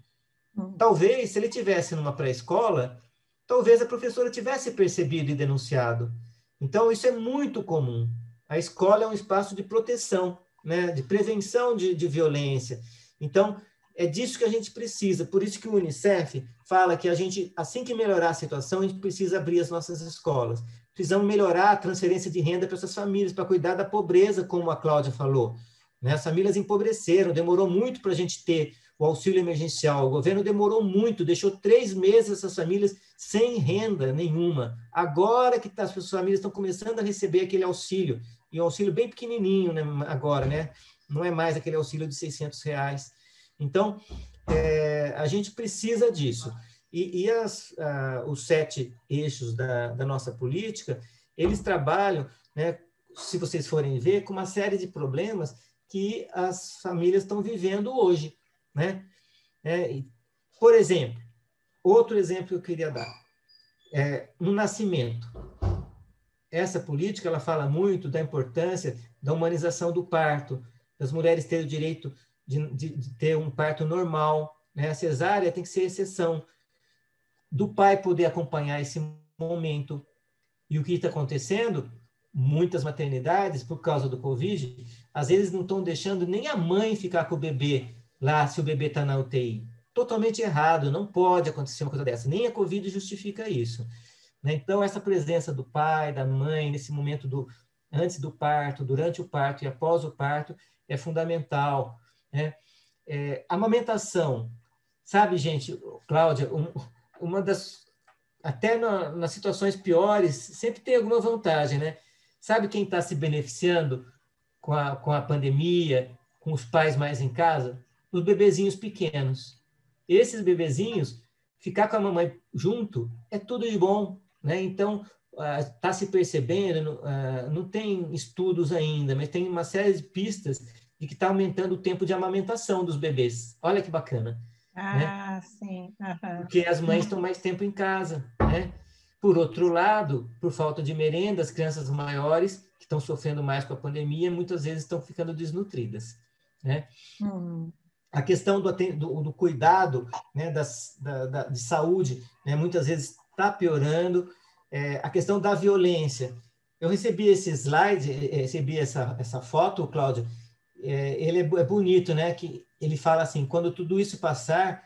Talvez, se ele tivesse numa pré-escola, talvez a professora tivesse percebido e denunciado. Então, isso é muito comum. A escola é um espaço de proteção, né, de prevenção de violência. Então, é disso que a gente precisa. Por isso que o Unicef fala que a gente, assim que melhorar a situação, a gente precisa abrir as nossas escolas. Precisamos melhorar a transferência de renda para essas famílias, para cuidar da pobreza, como a Cláudia falou. Né? As famílias empobreceram, demorou muito para a gente ter o auxílio emergencial. O governo demorou muito, deixou 3 meses essas famílias sem renda nenhuma. Agora que as famílias estão começando a receber aquele auxílio, e um auxílio bem pequenininho, né, agora, né? Não é mais aquele auxílio de R$600. Então, a gente precisa disso. E os 7 eixos da nossa política, eles trabalham, né, se vocês forem ver, com uma série de problemas que as famílias estão vivendo hoje, né? Por exemplo, outro exemplo que eu queria dar, no nascimento. Essa política ela fala muito da importância da humanização do parto, das mulheres terem o direito de ter um parto normal, né? A cesárea tem que ser exceção, do pai poder acompanhar esse momento. E o que está acontecendo? Muitas maternidades, por causa do Covid, às vezes não estão deixando nem a mãe ficar com o bebê lá, se o bebê está na UTI. Totalmente errado, não pode acontecer uma coisa dessa. Nem a Covid justifica isso. Né? Então, essa presença do pai, da mãe, nesse momento antes do parto, durante o parto e após o parto, é fundamental. Né? Amamentação. Sabe, gente, Cláudia, uma das... Até nas situações piores, sempre tem alguma vantagem, né? Sabe quem está se beneficiando com a pandemia, com os pais mais em casa? Os bebezinhos pequenos. Esses bebezinhos, ficar com a mamãe junto, é tudo de bom, né? Então, está se percebendo, não tem estudos ainda, mas tem uma série de pistas de que está aumentando o tempo de amamentação dos bebês. Olha que bacana. Né? Sim. Uhum. Porque as mães estão mais tempo em casa, né? Por outro lado, por falta de merenda, as crianças maiores, que estão sofrendo mais com a pandemia, muitas vezes estão ficando desnutridas, né? A questão do cuidado, né, de saúde, né, muitas vezes está piorando. A questão da violência. Eu recebi esse slide, recebi essa foto, Cláudia, ele é bonito, né? Que ele fala assim, quando tudo isso passar,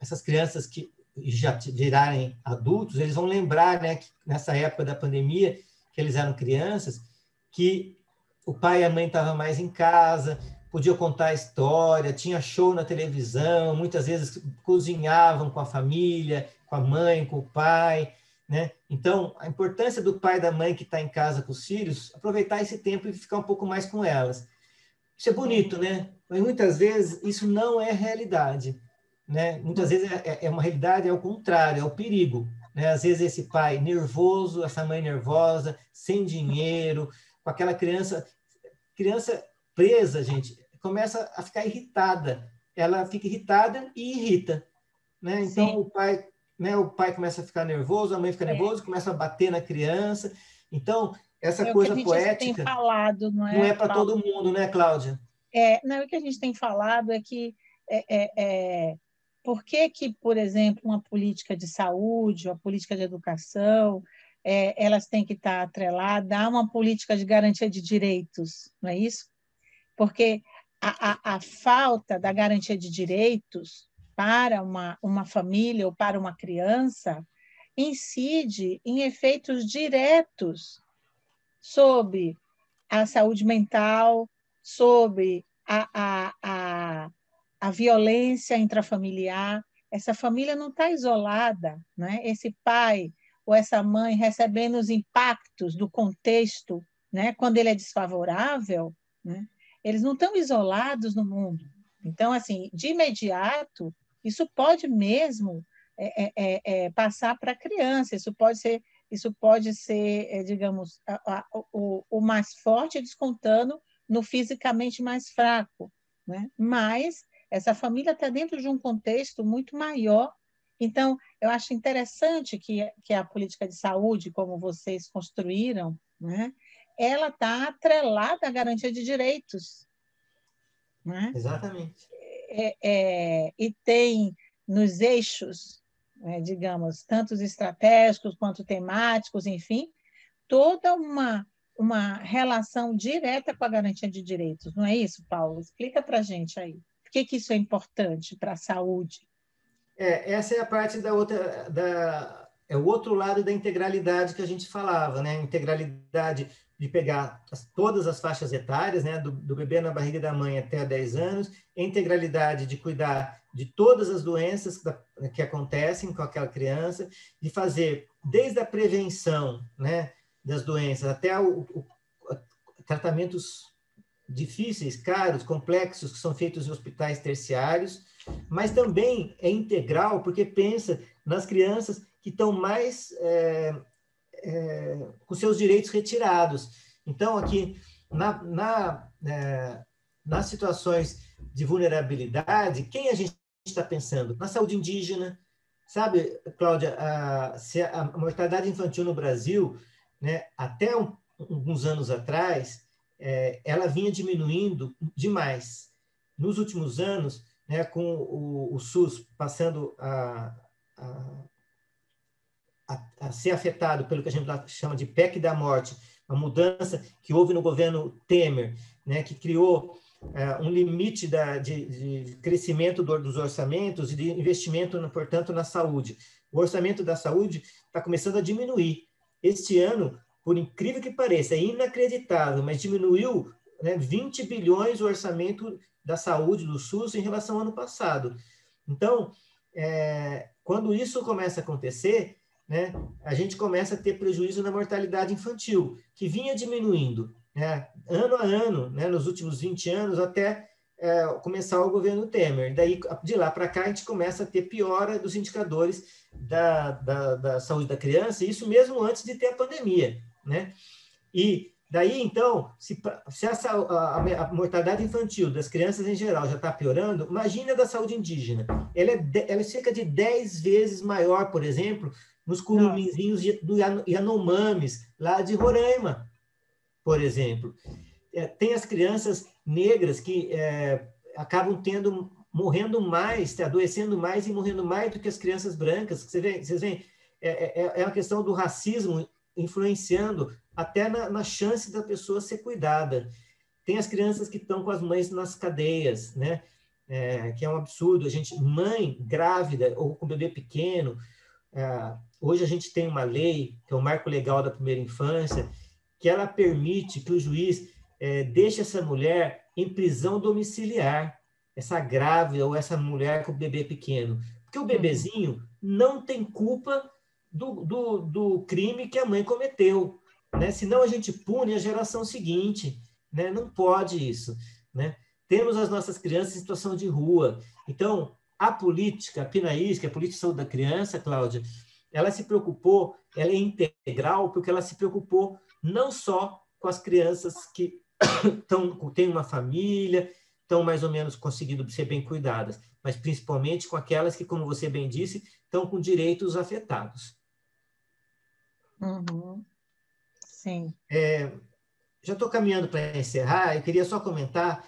essas crianças que já virarem adultos, eles vão lembrar, né, que nessa época da pandemia, que eles eram crianças, que o pai e a mãe estavam mais em casa, podiam contar a história, tinha show na televisão, muitas vezes cozinhavam com a família, com a mãe, com o pai, né? Então, a importância do pai e da mãe que está em casa com os filhos, aproveitar esse tempo e ficar um pouco mais com elas. Isso é bonito, né? Mas muitas vezes isso não é realidade, né? Muitas vezes é uma realidade, é o contrário, é o perigo, né? Às vezes esse pai nervoso, essa mãe nervosa, sem dinheiro, com aquela criança presa, gente, começa a ficar irritada. Ela fica irritada e irrita, né? Então o pai começa a ficar nervoso, a mãe fica nervosa, começa a bater na criança. Então, essa coisa poética tem falado, não é para todo mundo, né, Cláudia? Não, o que a gente tem falado é que por que, por exemplo, uma política de saúde, uma política de educação, elas têm que estar atreladas a uma política de garantia de direitos, não é isso? Porque a falta da garantia de direitos para uma família ou para uma criança incide em efeitos diretos sobre a saúde mental, sobre a violência intrafamiliar. Essa família não está isolada, né? Esse pai ou essa mãe recebendo os impactos do contexto, né? Quando ele é desfavorável, né? Eles não estão isolados no mundo. Então, assim, de imediato, isso pode mesmo passar para a criança, isso pode ser, digamos, o mais forte descontando no fisicamente mais fraco, né? Mas essa família está dentro de um contexto muito maior. Então, eu acho interessante que a política de saúde, como vocês construíram, né, ela está atrelada à garantia de direitos. Né? Exatamente. E tem nos eixos, né, digamos, tanto os estratégicos quanto temáticos, enfim, toda uma relação direta com a garantia de direitos. Não é isso, Paulo? Explica para a gente aí. Por que isso é importante para a saúde? Essa é a parte da outra, é o outro lado da integralidade que a gente falava, né? Integralidade de pegar todas as faixas etárias, né? Do bebê na barriga da mãe até 10 anos, integralidade de cuidar de todas as doenças que acontecem com aquela criança, de fazer desde a prevenção, né, das doenças até tratamentos difíceis, caros, complexos, que são feitos em hospitais terciários, mas também é integral porque pensa nas crianças que estão mais com seus direitos retirados. Então, aqui, nas situações de vulnerabilidade, quem a gente está pensando? Na saúde indígena. Sabe, Cláudia, a mortalidade infantil no Brasil, né, até alguns anos atrás, ela vinha diminuindo demais. Nos últimos anos, né, com o SUS passando a ser afetado pelo que a gente chama de PEC da morte, a mudança que houve no governo Temer, né, que criou um limite de crescimento dos orçamentos e de investimento, portanto, na saúde. O orçamento da saúde está começando a diminuir. Este ano, por incrível que pareça, é inacreditável, mas diminuiu, né, 20 bilhões o orçamento da saúde do SUS em relação ao ano passado. Então, quando isso começa a acontecer, né, a gente começa a ter prejuízo na mortalidade infantil, que vinha diminuindo, né, ano a ano, né, nos últimos 20 anos, até começar o governo Temer. Daí, de lá para cá, a gente começa a ter piora dos indicadores da saúde da criança, isso mesmo antes de ter a pandemia. Né? E daí, então, se a mortalidade infantil das crianças em geral já está piorando, imagina da saúde indígena. Ela é cerca de 10 vezes maior, por exemplo, nos curuminzinhos do Yanomamis, lá de Roraima, por exemplo. Tem as crianças negras que acabam morrendo mais, adoecendo mais e morrendo mais do que as crianças brancas. Vocês veem, é uma questão do racismo influenciando até na chance da pessoa ser cuidada. Tem as crianças que estão com as mães nas cadeias, né? Que é um absurdo. Mãe grávida ou com bebê pequeno, hoje a gente tem uma lei, que é o Marco Legal da Primeira Infância, que ela permite que o juiz deixe essa mulher em prisão domiciliar, essa grávida ou essa mulher com o bebê pequeno. Porque o bebezinho não tem culpa do crime que a mãe cometeu, né? Senão a gente pune a geração seguinte, né? Não pode isso, né? Temos as nossas crianças em situação de rua. Então, a política, a PNAIS, que é a Política de Saúde da Criança, Cláudia, ela se preocupou, ela é integral, porque ela se preocupou não só com as crianças que têm uma família, estão mais ou menos conseguindo ser bem cuidadas, mas principalmente com aquelas que, como você bem disse, estão com direitos afetados. Uhum. Sim. Já estou caminhando para encerrar, eu queria só comentar,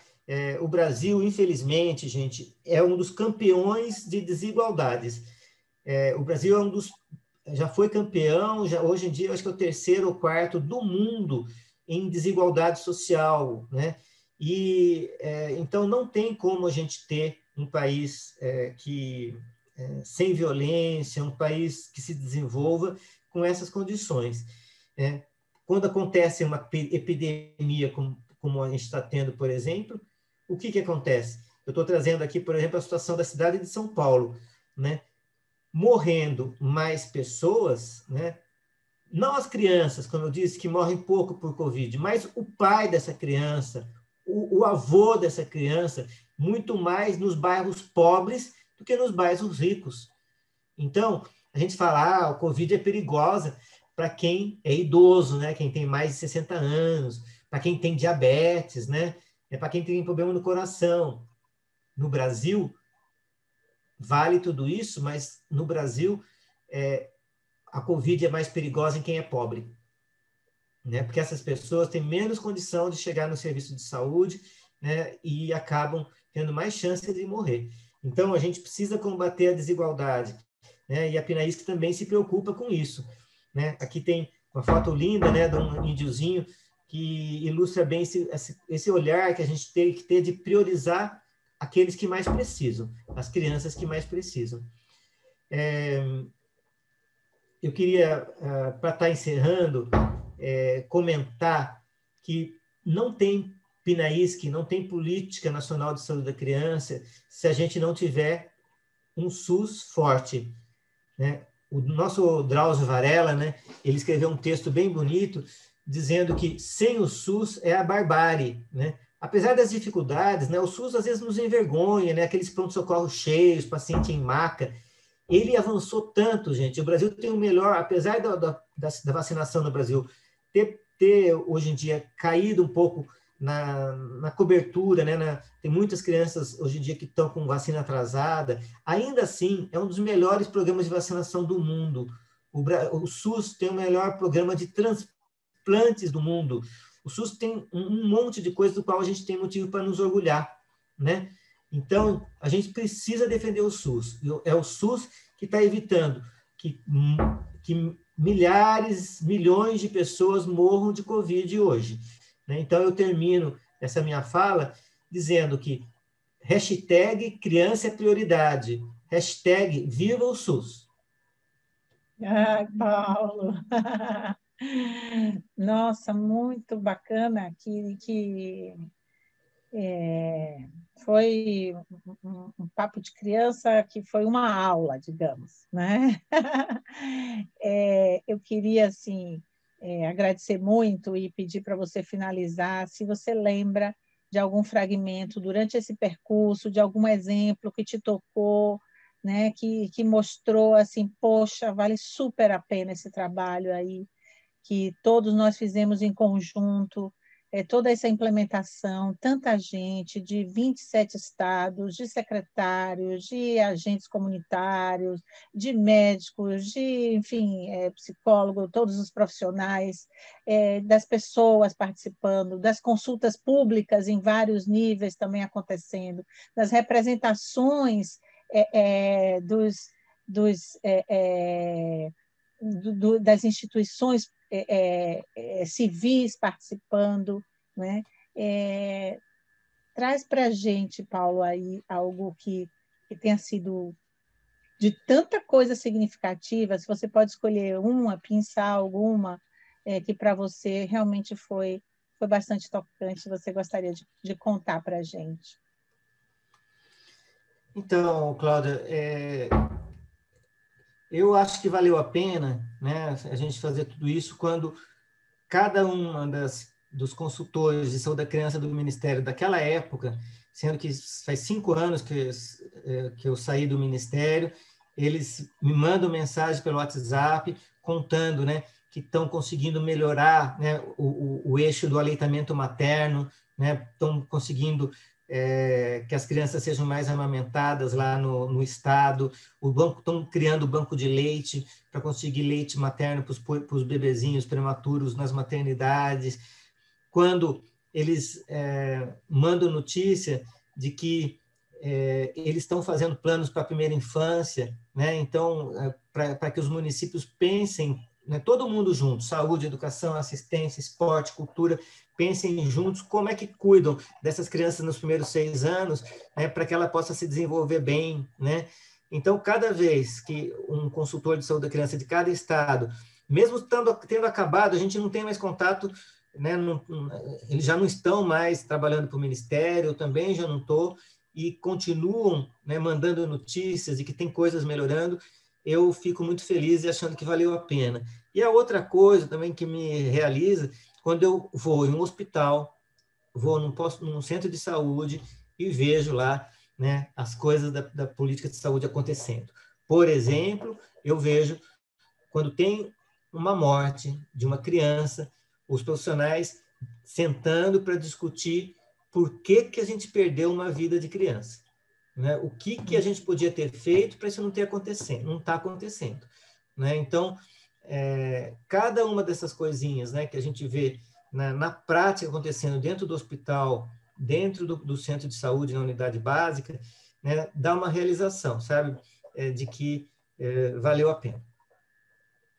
o Brasil, infelizmente, gente, é um dos campeões de desigualdades. O Brasil já foi campeão, hoje em dia, eu acho que é o 3º ou 4º do mundo em desigualdade social, né? E, então, não tem como a gente ter um país sem violência, um país que se desenvolva com essas condições. Quando acontece uma epidemia como a gente está tendo, por exemplo, o que acontece? Eu estou trazendo aqui, por exemplo, a situação da cidade de São Paulo, né? Morrendo mais pessoas, né? Não as crianças, como eu disse, que morrem pouco por Covid, mas o pai dessa criança, o avô dessa criança, muito mais nos bairros pobres do que nos bairros ricos. Então, a gente fala, a Covid é perigosa para quem é idoso, né? Quem tem mais de 60 anos, para quem tem diabetes, né? Para quem tem problema no coração. No Brasil, vale tudo isso, mas no Brasil, a Covid é mais perigosa em quem é pobre, né? Porque essas pessoas têm menos condição de chegar no serviço de saúde, né? E acabam tendo mais chances de morrer. Então, a gente precisa combater a desigualdade, né? E a Pinaísc também se preocupa com isso, né? Aqui tem uma foto linda, né, de um índiozinho que ilustra bem esse olhar que a gente tem que ter de priorizar aqueles que mais precisam, as crianças que mais precisam. Eu queria, para estar encerrando, comentar que não tem Pinaísc, não tem Política Nacional de Saúde da Criança, se a gente não tiver um SUS forte, né? O nosso Drauzio Varela, né, ele escreveu um texto bem bonito, dizendo que sem o SUS é a barbárie, né? Apesar das dificuldades, né, o SUS às vezes nos envergonha, né? Aqueles pronto-socorros cheios, paciente em maca. Ele avançou tanto, gente. O Brasil tem o melhor, apesar da vacinação no Brasil ter hoje em dia caído um pouco na cobertura, né? Tem muitas crianças hoje em dia que estão com vacina atrasada. Ainda assim, é um dos melhores programas de vacinação do mundo. O SUS tem o melhor programa de transplantes do mundo. O SUS tem um monte de coisa do qual a gente tem motivo para nos orgulhar, né? Então, a gente precisa defender o SUS. É o SUS que está evitando que milhares, milhões de pessoas morram de Covid hoje, né? Então, eu termino essa minha fala dizendo que hashtag criança é prioridade, hashtag viva o SUS. Ai, Paulo! Nossa, muito bacana foi um papo de criança que foi uma aula, digamos, né? Eu queria, assim, agradecer muito e pedir para você finalizar, se você lembra de algum fragmento durante esse percurso, de algum exemplo que te tocou, né? Que mostrou, assim, poxa, vale super a pena esse trabalho aí, que todos nós fizemos em conjunto, toda essa implementação, tanta gente de 27 estados, de secretários, de agentes comunitários, de médicos, de, enfim, psicólogo, todos os profissionais, das pessoas participando, das consultas públicas em vários níveis também acontecendo, das representações das instituições civis participando, né? Traz para a gente, Paulo, aí algo que tenha sido de tanta coisa significativa, se você pode escolher uma, pensar alguma, que para você realmente foi bastante tocante, você gostaria de contar para a gente. Então, Cláudia, eu acho que valeu a pena, né, a gente fazer tudo isso quando cada uma dos consultores de saúde da criança do Ministério daquela época, sendo que faz 5 anos que eu saí do Ministério, eles me mandam mensagem pelo WhatsApp contando, né, que estão conseguindo melhorar, né, o eixo do aleitamento materno, né, estão conseguindo que as crianças sejam mais amamentadas lá no estado, estão criando o banco de leite para conseguir leite materno para os bebezinhos prematuros nas maternidades. Quando eles mandam notícia de que eles estão fazendo planos para a primeira infância, né? Então, para que os municípios pensem né, todo mundo junto, saúde, educação, assistência, esporte, cultura, pensem juntos como é que cuidam dessas crianças nos primeiros 6 anos, né, para que ela possa se desenvolver bem, né? Então, cada vez que um consultor de saúde da criança de cada estado, mesmo tendo acabado, a gente não tem mais contato, né, eles já não estão mais trabalhando para o Ministério, eu também já não estou, e continuam, né, mandando notícias de que tem coisas melhorando, eu fico muito feliz e achando que valeu a pena. E a outra coisa também que me realiza, quando eu vou em um hospital, vou num centro de saúde e vejo lá, né, as coisas da política de saúde acontecendo. Por exemplo, eu vejo quando tem uma morte de uma criança, os profissionais sentando para discutir por que a gente perdeu uma vida de criança. Né? O que a gente podia ter feito para isso não ter acontecendo, não está acontecendo. Né? Então, cada uma dessas coisinhas, né, que a gente vê na prática acontecendo dentro do hospital, dentro do centro de saúde, na unidade básica, né, dá uma realização, sabe, de que valeu a pena.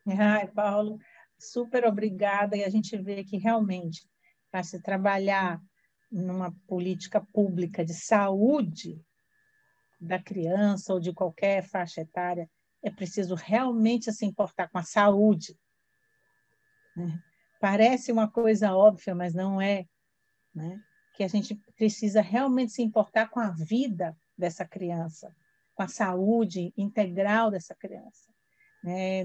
Ai, Paulo, super obrigada. E a gente vê que realmente, para se trabalhar numa política pública de saúde da criança ou de qualquer faixa etária, é preciso realmente se importar com a saúde. Parece uma coisa óbvia, mas não é, né? Que a gente precisa realmente se importar com a vida dessa criança, com a saúde integral dessa criança.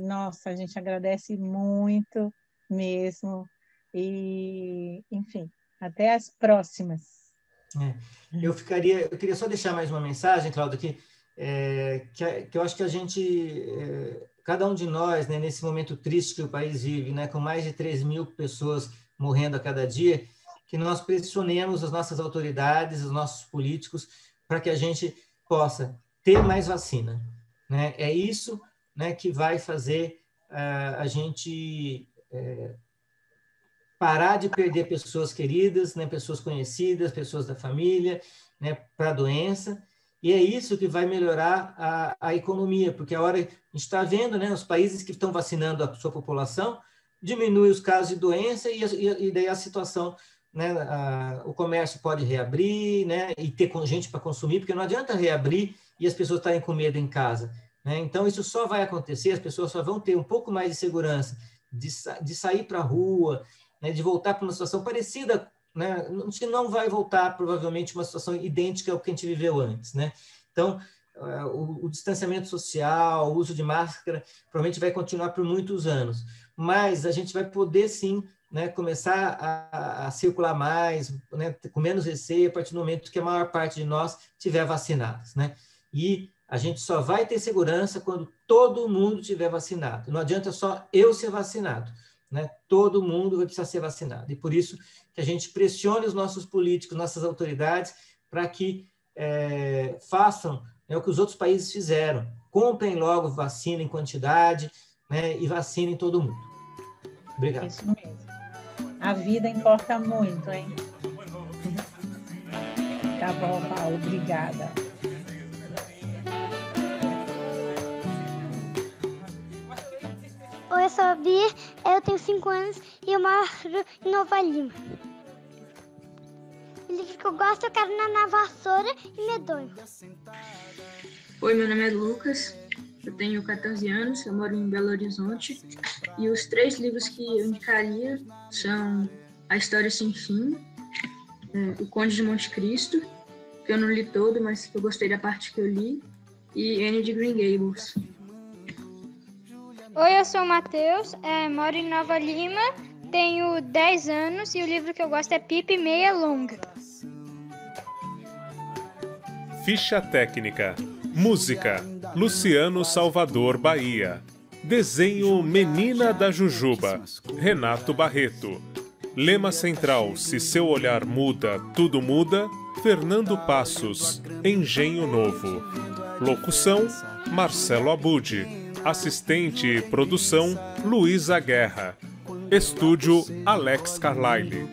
Nossa, a gente agradece muito mesmo. E, enfim, até as próximas. Eu queria só deixar mais uma mensagem, Cláudia, que eu acho que a gente, cada um de nós, né, nesse momento triste que o país vive, né, com mais de 3.000 pessoas morrendo a cada dia, que nós pressionemos as nossas autoridades, os nossos políticos, para que a gente possa ter mais vacina. Né? É isso, né, que vai fazer a gente parar de perder pessoas queridas, né, pessoas conhecidas, pessoas da família, né, para a doença. E é isso que vai melhorar a economia, porque a hora a gente está vendo, né, os países que estão vacinando a sua população, diminui os casos de doença e daí a situação, né, o comércio pode reabrir, né, e ter gente para consumir, porque não adianta reabrir e as pessoas estarem com medo em casa. Né? Então, isso só vai acontecer, as pessoas só vão ter um pouco mais de segurança de sair para a rua, né, de voltar para uma situação parecida, né? A gente não vai voltar, provavelmente, uma situação idêntica ao que a gente viveu antes. Né? Então, o distanciamento social, o uso de máscara, provavelmente vai continuar por muitos anos, mas a gente vai poder, sim, né, começar a circular mais, né, com menos receio, a partir do momento que a maior parte de nós estiver vacinados. Né? E a gente só vai ter segurança quando todo mundo estiver vacinado. Não adianta só eu ser vacinado. Né? Todo mundo vai precisar ser vacinado. E por isso que a gente pressione os nossos políticos, nossas autoridades, para que façam, né, o que os outros países fizeram. Comprem logo vacina em quantidade, né, e vacinem todo mundo. Obrigado. Isso mesmo. A vida importa muito, hein? Tá bom, Paulo. Obrigada. Oi, eu sou a Bia, eu tenho 5 anos e eu moro em Nova Lima. O livro que eu gosto é Carona Vassoura e Medonho. Oi, meu nome é Lucas, eu tenho 14 anos, eu moro em Belo Horizonte e os 3 livros que eu indicaria são A História Sem Fim, O Conde de Monte Cristo, que eu não li todo, mas que eu gostei da parte que eu li, e Anne de Green Gables. Oi, eu sou o Matheus, moro em Nova Lima, tenho 10 anos e o livro que eu gosto é Pipa e Meia Longa. Ficha técnica. Música, Luciano Salvador Bahia. Desenho Menina da Jujuba, Renato Barreto. Lema central, Se Seu Olhar Muda, Tudo Muda, Fernando Passos, Engenho Novo. Locução, Marcelo Abud. Assistente e produção, Luísa Guerra. Estúdio, Alex Carlyle.